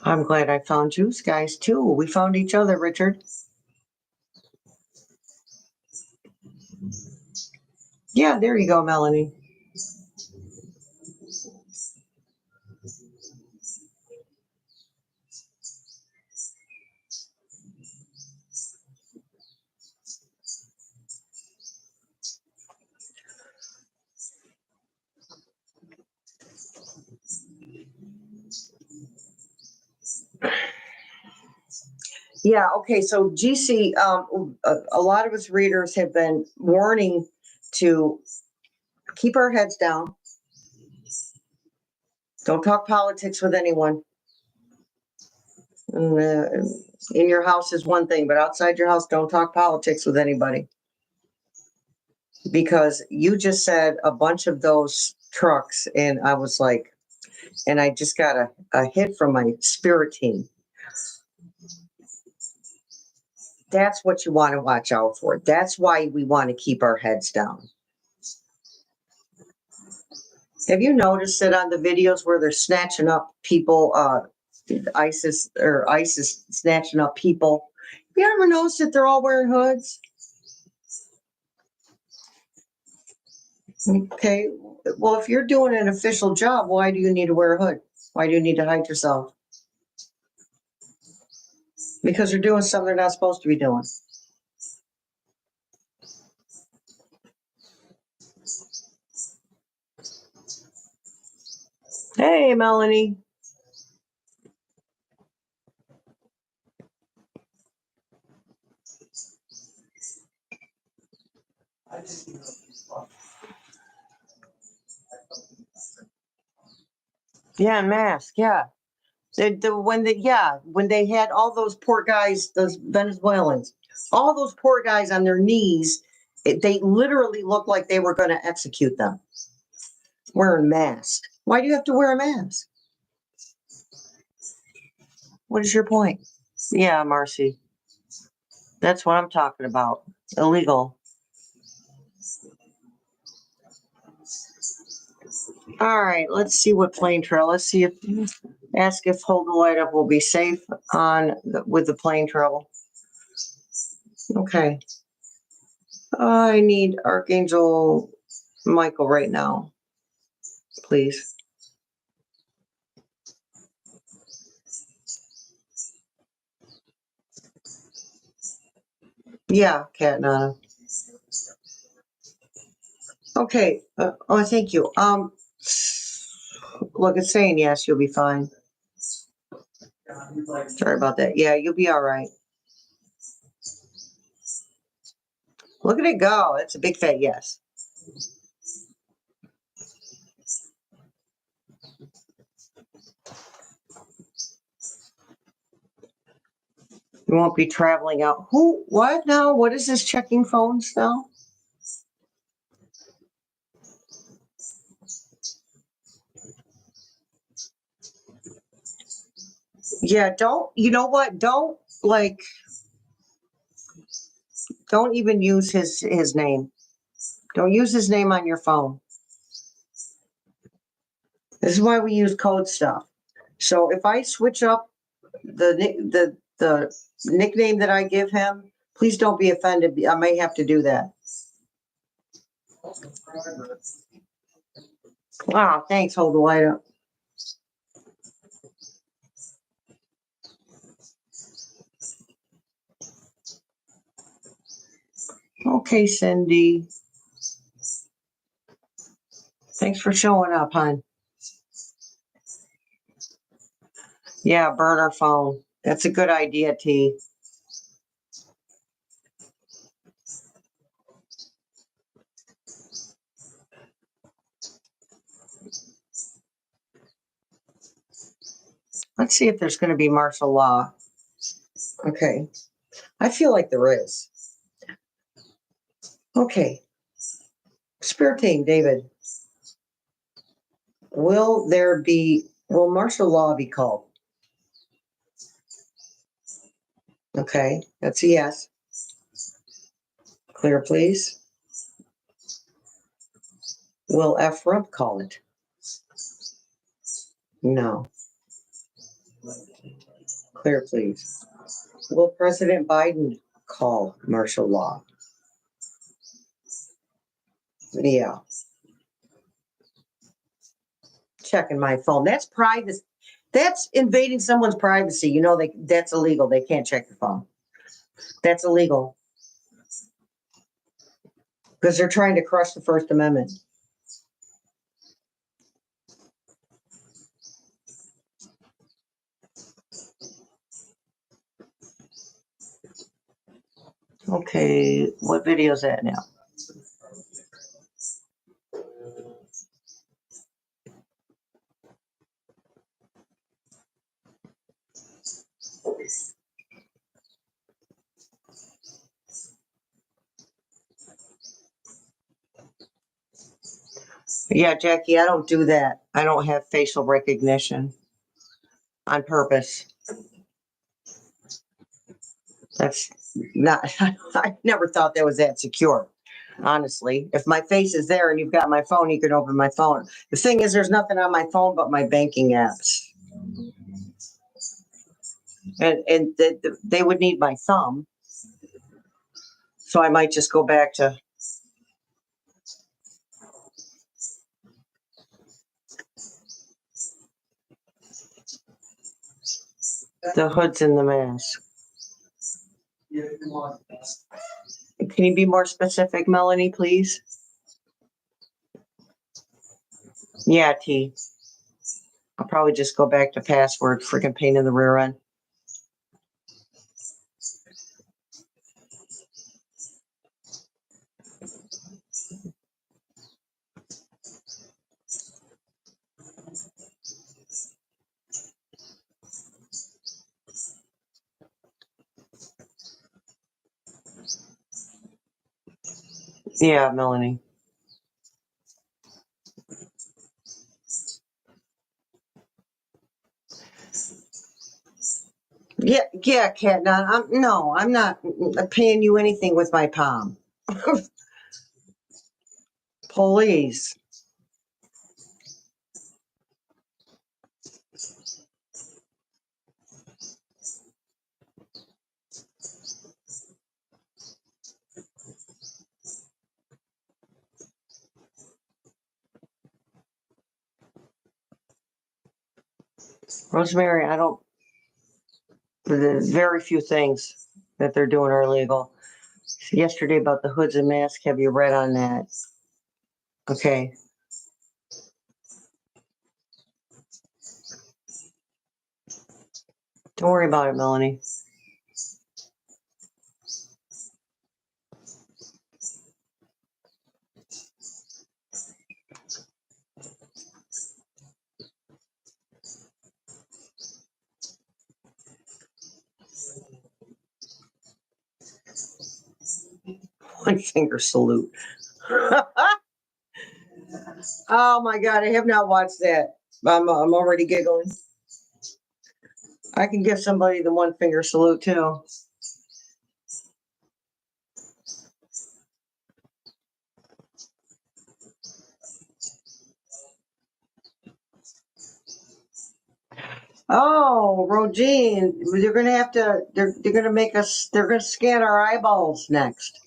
Speaker 1: I'm glad I found you guys too. We found each other, Richard. Yeah, there you go, Melanie. Yeah, okay, so GC, a lot of us readers have been warning to keep our heads down. Don't talk politics with anyone. In your house is one thing, but outside your house, don't talk politics with anybody. Because you just said a bunch of those trucks, and I was like, and I just got a hit from my spirit team. That's what you want to watch out for. That's why we want to keep our heads down. Have you noticed that on the videos where they're snatching up people, ISIS snatching up people? Have you ever noticed that they're all wearing hoods? Okay, well, if you're doing an official job, why do you need to wear a hood? Why do you need to hide yourself? Because they're doing something they're not supposed to be doing. Hey, Melanie. Yeah, mask. Yeah, when they had all those poor guys, those Venezuelans, all those poor guys on their knees, they literally looked like they were going to execute them, wearing masks. Why do you have to wear a mask? What is your point? Yeah, Marcy. That's what I'm talking about. Illegal. All right, let's see what plane trail. Let's see if ask if hold the light up will be safe with the plane travel. Okay. I need Archangel Michael right now, please. Yeah, Cat Nana. Okay. Oh, thank you. Look, it's saying yes, you'll be fine. Sorry about that. Yeah, you'll be all right. Look at it go. It's a big fat yes. You won't be traveling out. Who? What now? What is this checking phones now? Yeah, don't, you know what? Don't even use his name. Don't use his name on your phone. This is why we use code stuff. So if I switch up the nickname that I give him, please don't be offended. I may have to do that. Wow, thanks. Hold the light up. Okay, Cindy. Thanks for showing up, hon. Yeah, burner phone. That's a good idea, T. Let's see if there's going to be martial law. Okay. I feel like there is. Okay. Spirit team, David. Will martial law be called? Okay. That's a yes. Clear, please. Will F. Rump call it? No. Clear, please. Will President Biden call martial law? Yeah. Checking my phone. That's privacy. That's invading someone's privacy. You know, that's illegal. They can't check your phone. That's illegal. Because they're trying to crush the First Amendment. Okay, what video is that now? Yeah, Jackie, I don't do that. I don't have facial recognition on purpose. That's not, I never thought that was that secure. Honestly, if my face is there and you've got my phone, you can open my phone. The thing is, there's nothing on my phone but my banking apps. And they would need my thumb. So I might just go back to the hoods and the mask. Can you be more specific, Melanie, please? Yeah, T. I'll probably just go back to password, freaking pain in the rear end. Yeah, Melanie. Yeah, Cat. No, I'm not paying you anything with my palm. Please. Rosemary, there's very few things that they're doing are illegal. Yesterday about the hoods and masks, have you read on that? Okay. Don't worry about it, Melanie. One finger salute. Oh my God, I have not watched that. I'm already giggling. I can give somebody the one finger salute too. Oh, Rogine, they're gonna have to. They're gonna make us. They're gonna scan our eyeballs next.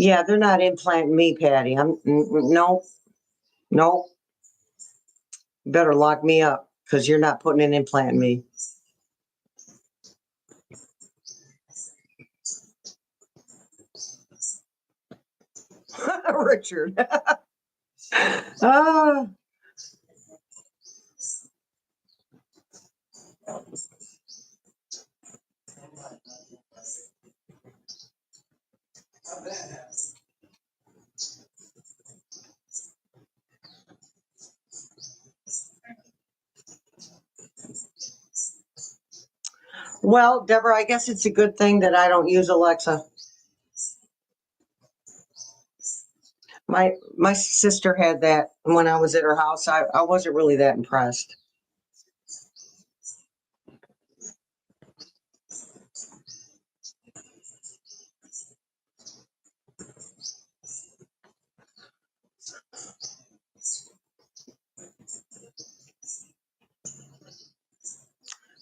Speaker 1: Yeah, they're not implanting me, Patty. No, no. You better lock me up because you're not putting an implant in me. Richard. Ah. Well, Deborah, I guess it's a good thing that I don't use Alexa. My sister had that when I was at her house. I wasn't really that impressed.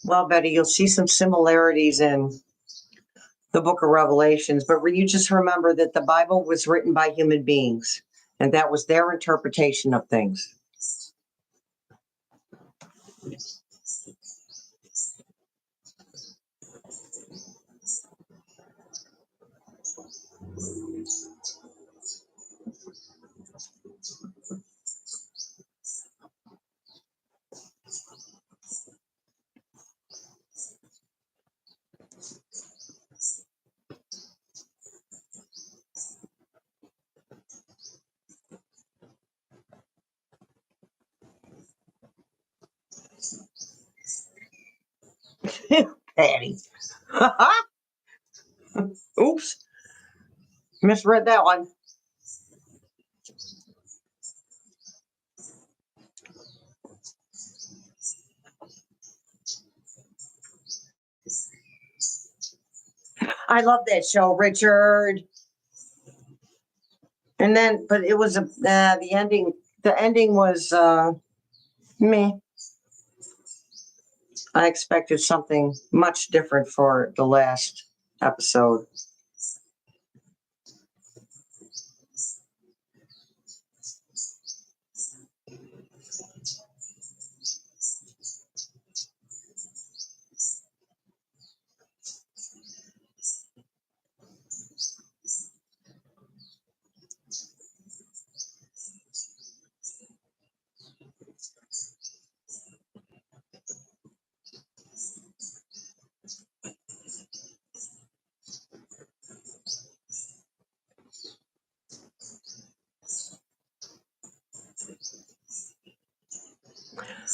Speaker 1: Well, Betty, you'll see some similarities in the book of Revelations, but you just remember that the Bible was written by human beings, and that was their interpretation of things. Patty. Oops. Misread that one. I love that show, Richard. And then, but it was the ending. The ending was me. I expected something much different for the last episode.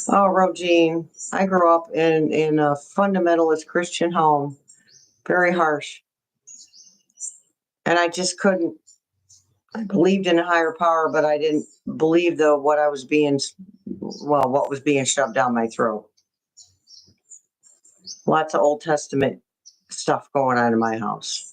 Speaker 1: Oh, Rogine, I grew up in a fundamentalist Christian home, very harsh, and I just couldn't. I believed in a higher power, but I didn't believe what was being shoved down my throat. Lots of Old Testament stuff going on in my house.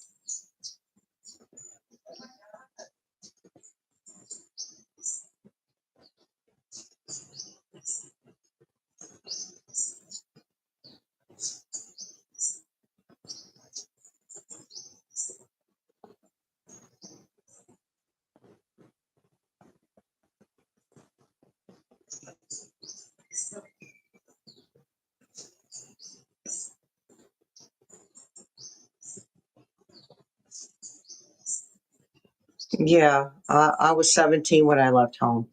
Speaker 1: Yeah, I was 17 when I left home.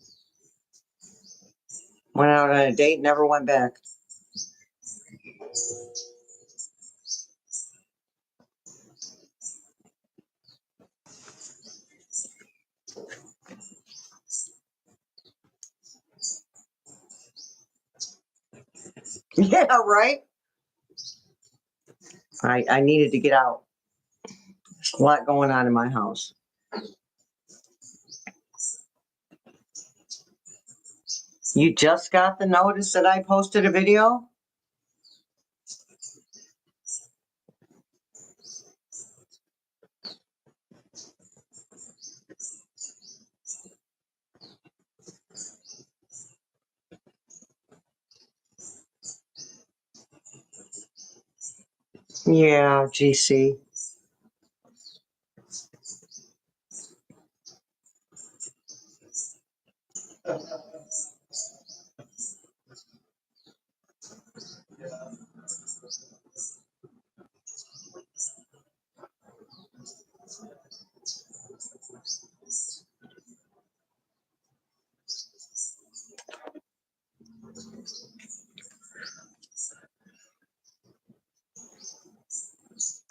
Speaker 1: Went out on a date, never went back. Yeah, right? I needed to get out. There's a lot going on in my house. You just got the notice that I posted a video? Yeah, GC.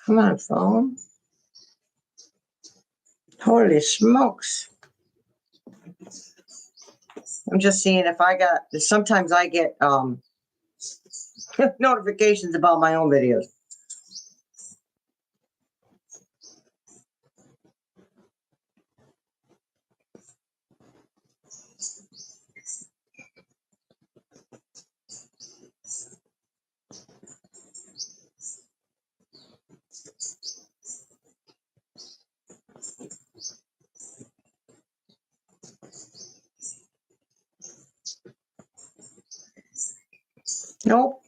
Speaker 1: Come on, phone. Holy smokes. I'm just seeing if I got, sometimes I get notifications about my own videos. Nope.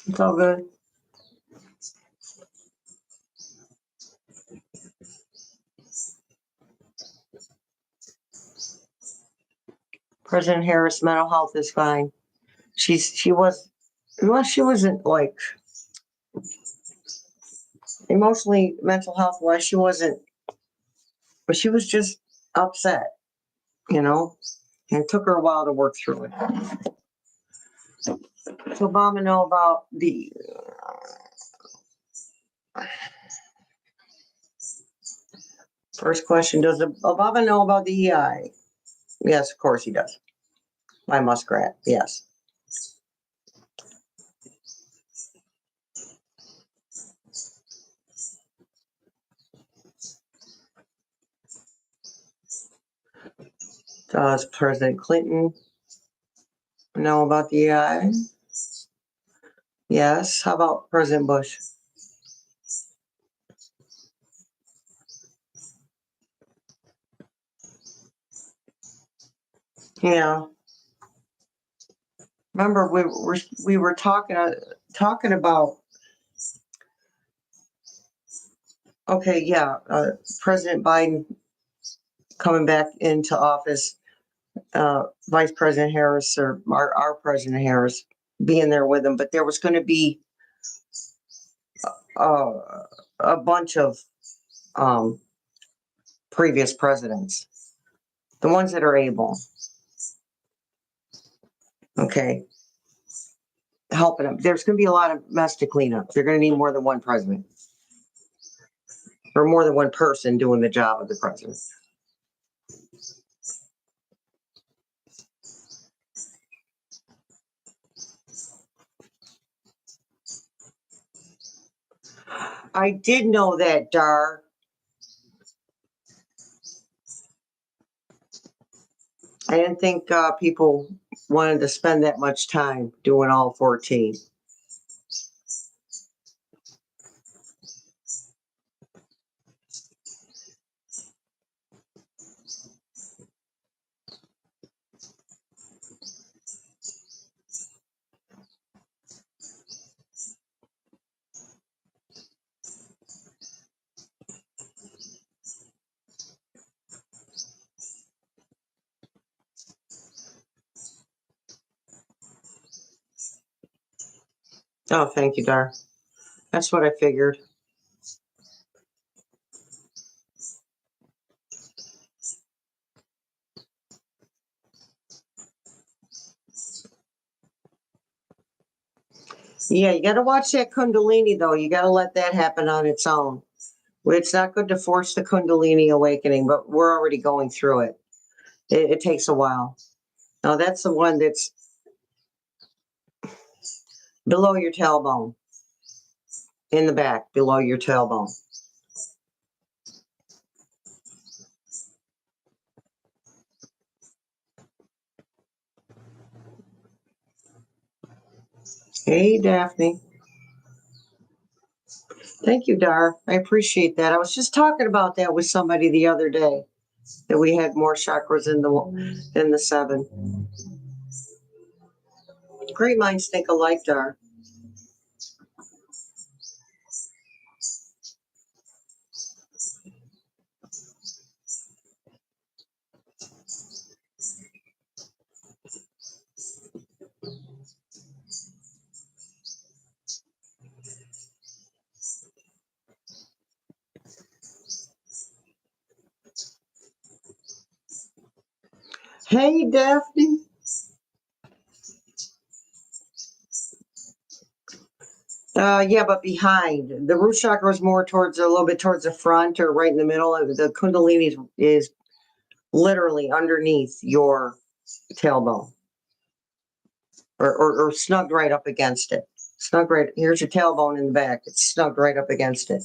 Speaker 1: It's all good. President Harris' mental health is fine. She wasn't like emotionally, mental health wise, she wasn't, but she was just upset, and it took her a while to work through it. So Obama know about the first question, does Obama know about the EI? Yes, of course he does. My muskrat, yes. Does President Clinton know about the EI? Yes. How about President Bush? Yeah. Remember, we were talking about. Okay, yeah, President Biden coming back into office, Vice President Harris or our President Harris being there with him, but there was going to be a bunch of previous presidents, the ones that are able, okay, helping them. There's going to be a lot of mess to clean up. They're going to need more than one president or more than one person doing the job of the president. I did know that, Dar. I didn't think people wanted to spend that much time doing all 14. Oh, thank you, Dar. That's what I figured. Yeah, you got to watch that Kundalini, though. You got to let that happen on its own. It's not good to force the Kundalini awakening, but we're already going through it. It takes a while. Now, that's the one that's below your tailbone, in the back, below your tailbone. Hey, Daphne. Thank you, Dar. I appreciate that. I was just talking about that with somebody the other day, that we had more chakras in the 7. Great minds think alike, Dar. Hey, Daphne. Yeah, but behind. The root chakra is more towards a little bit towards the front or right in the middle. The Kundalini is literally underneath your tailbone or snugged right up against it. Snug right. Here's your tailbone in the back. It's snugged right up against it.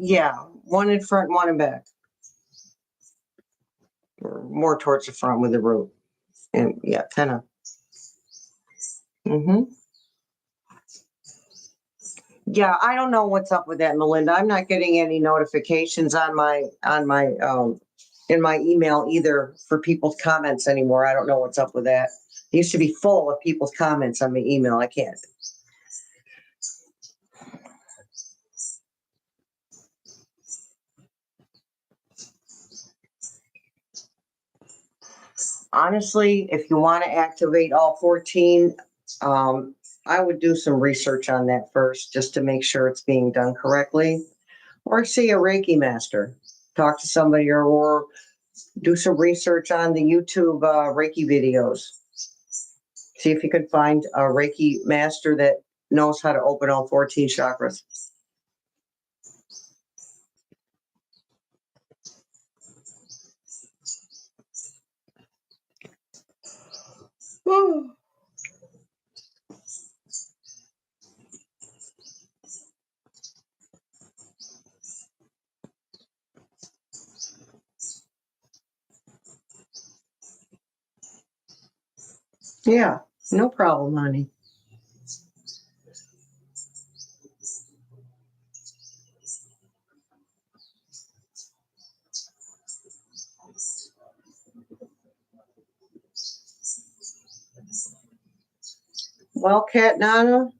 Speaker 1: Yeah, one in front, one in back. Or more towards the front with the root. And yeah, kind of. Yeah, I don't know what's up with that, Melinda. I'm not getting any notifications on my in my email either for people's comments anymore. I don't know what's up with that. It used to be full of people's comments on my email. I can't. Honestly, if you want to activate all 14, I would do some research on that first just to make sure it's being done correctly. Or see a Reiki master. Talk to somebody or do some research on the YouTube Reiki videos. See if you can find a Reiki master that knows how to open all 14 chakras. Yeah, no problem, honey. Well, Cat Nana,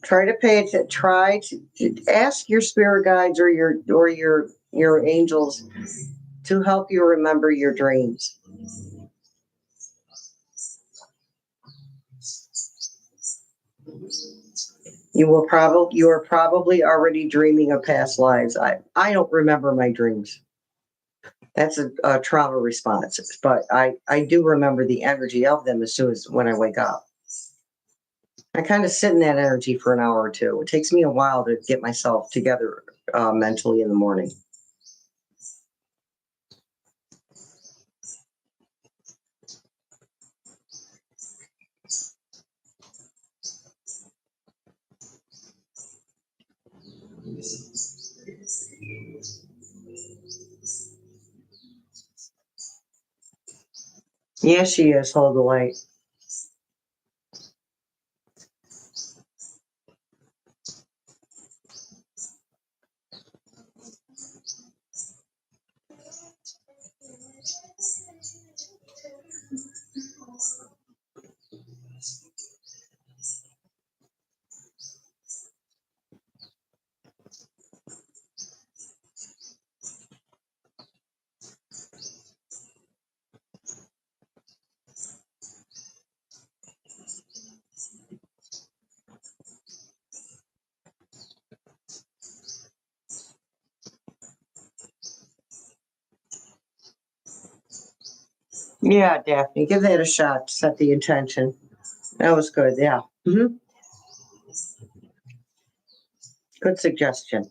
Speaker 1: try to pay attention. Try to ask your spirit guides or your angels to help you remember your dreams. You are probably already dreaming of past lives. I don't remember my dreams. That's a trauma response, but I do remember the energy of them as soon as when I wake up. I kind of sit in that energy for an hour or two. It takes me a while to get myself together mentally in the morning. Yes, she is. Hold the light. Yeah, Daphne, give that a shot. Set the intention. That was good. Yeah. Good suggestion.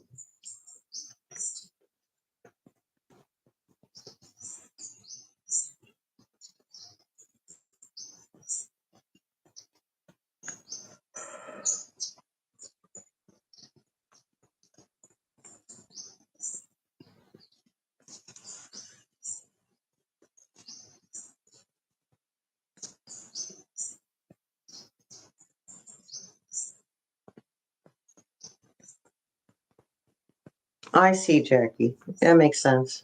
Speaker 1: I see, Jackie. That makes sense.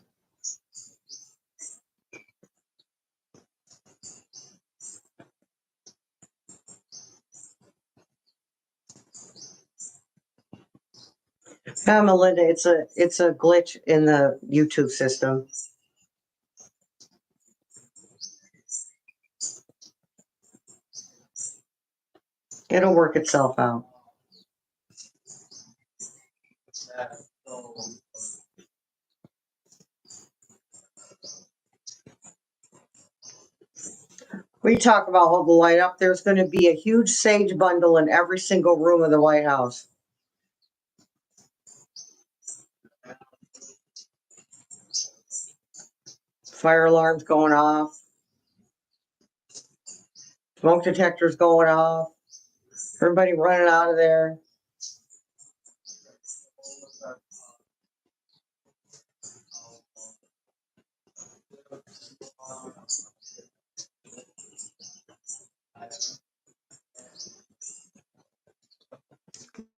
Speaker 1: Melinda, it's a glitch in the YouTube system. It'll work itself out. We talk about hold the light up. There's going to be a huge sage bundle in every single room of the White House. Fire alarms going off. Smoke detectors going off. Everybody running out of there.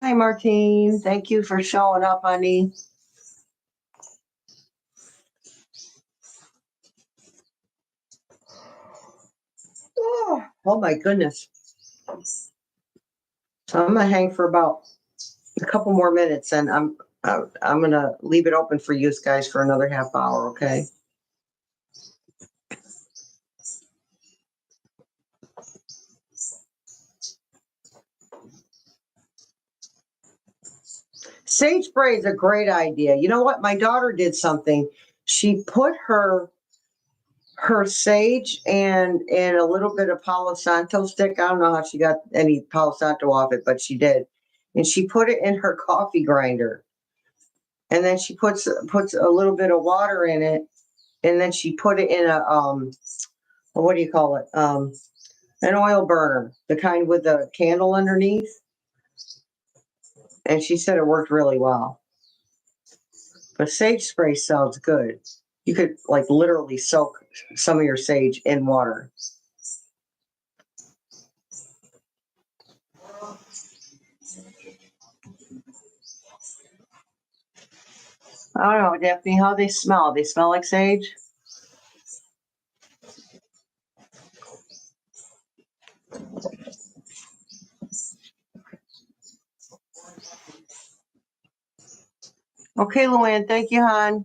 Speaker 1: Hi, Martine. Thank you for showing up, honey. Oh my goodness. So I'm gonna hang for about a couple more minutes, and I'm gonna leave it open for you guys for another half hour. Okay. Sage spray is a great idea. You know what? My daughter did something. She put her sage and a little bit of Palo Santo stick. I don't know how she got any Palo Santo off it, but she did. And she put it in her coffee grinder. And then she puts a little bit of water in it, and then she put it in a what do you call it? An oil burner, the kind with the candle underneath. And she said it worked really well. But sage spray sounds good. You could like literally soak some of your sage in water. I don't know, Daphne, how they smell? They smell like sage? Okay, Luann, thank you, hon.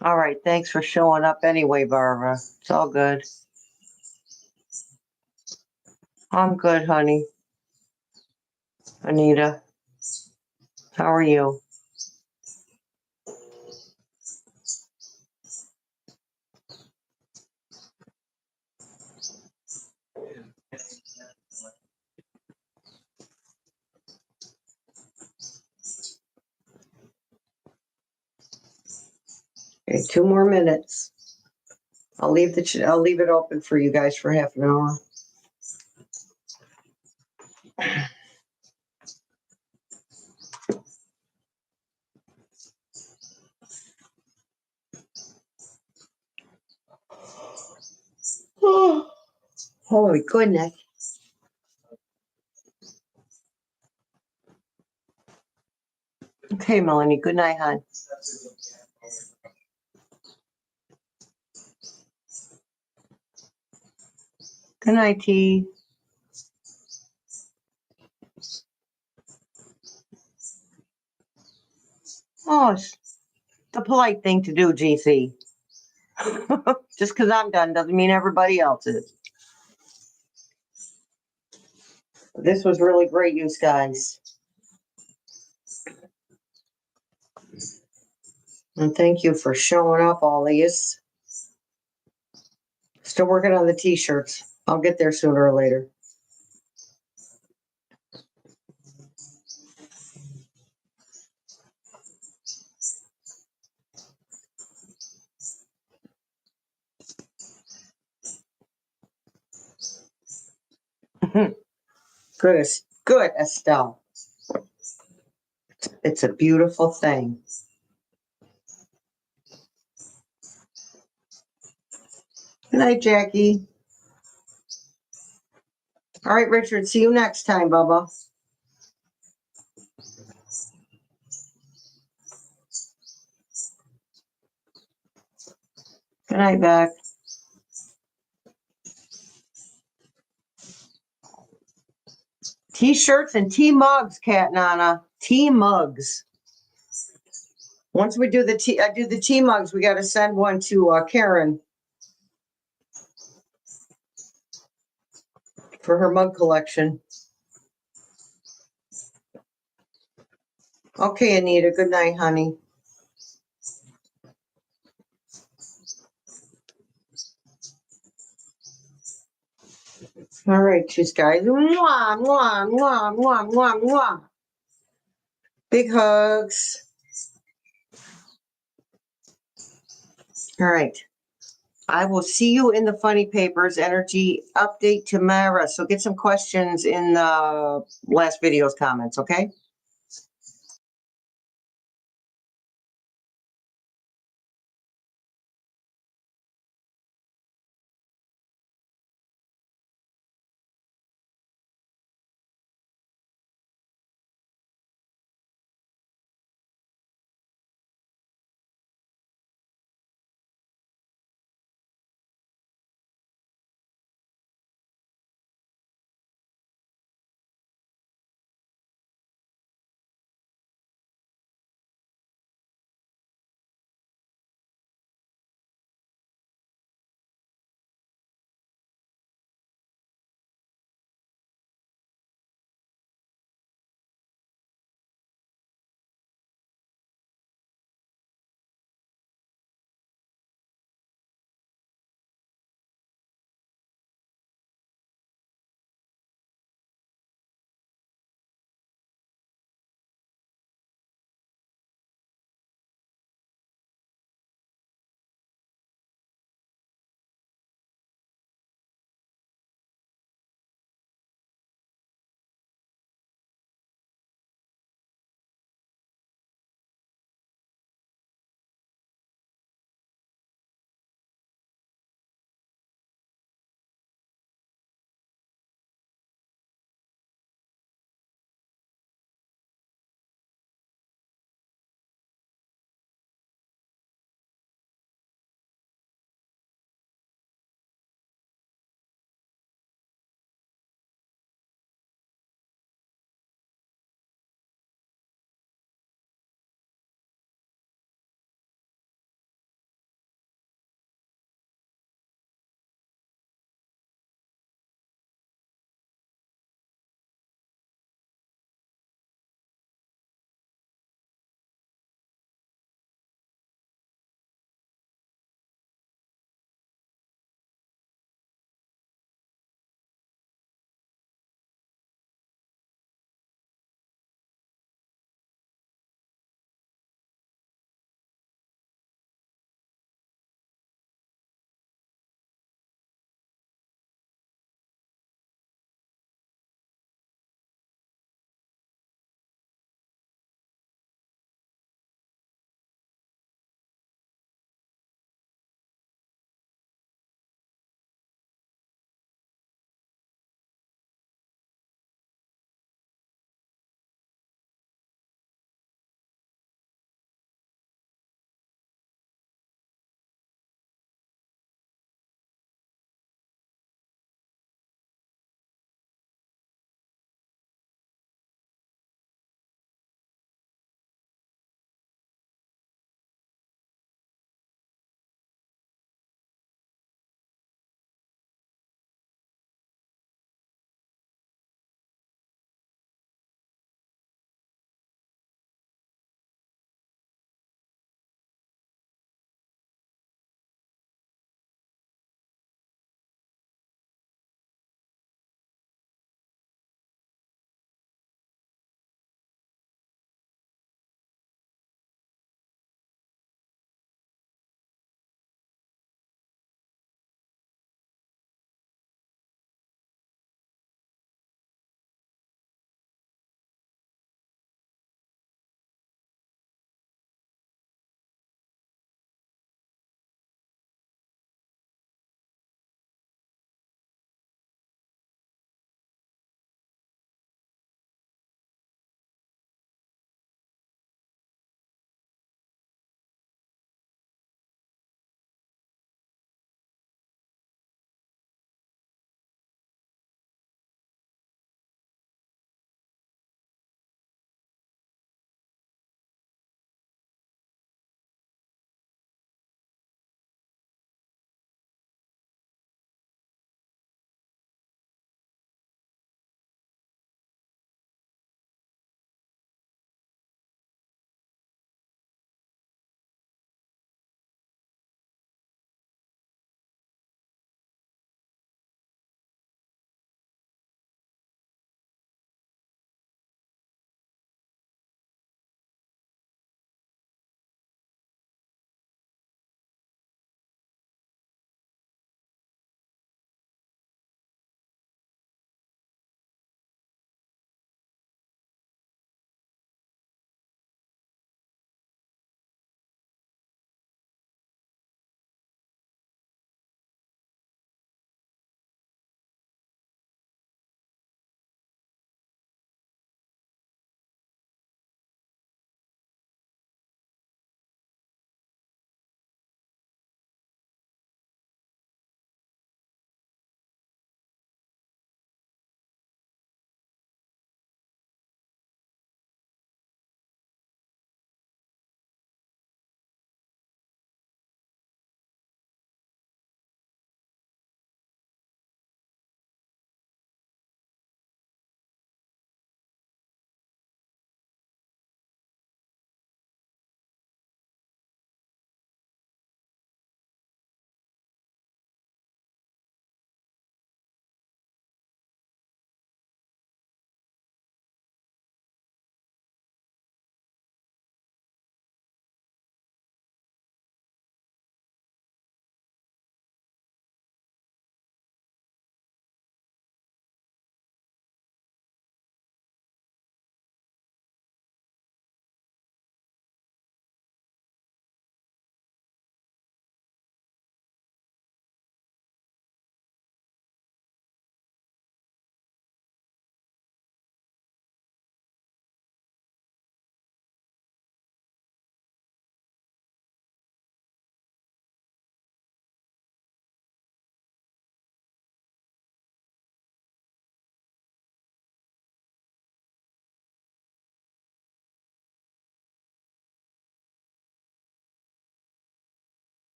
Speaker 1: All right, thanks for showing up anyway, Barbara. It's all good. I'm good, honey. Anita, how are you? Okay, 2 more minutes. I'll leave it open for you guys for half an hour. Oh, holy goodness. Okay, Melanie, good night, hon. Good night, T. Oh, it's the polite thing to do, GC. Just because I'm done doesn't mean everybody else is. This was really great, you guys. And thank you for showing up, all these. Still working on the t-shirts. I'll get there sooner or later. Good, Estelle. It's a beautiful thing. Good night, Jackie. All right, Richard, see you next time, Bubba. Good night, Beck. T-shirts and T-mugs, Cat Nana. T-mugs. Once we do the T-mugs, we got to send one to Karen for her mug collection. Okay, Anita. Good night, honey. All right, cheers, guys. Mwah, mwah, mwah, mwah, mwah, mwah. Big hugs. All right. I will see you in the Funny Papers energy update tomorrow. So get some questions in the last video's comments, okay?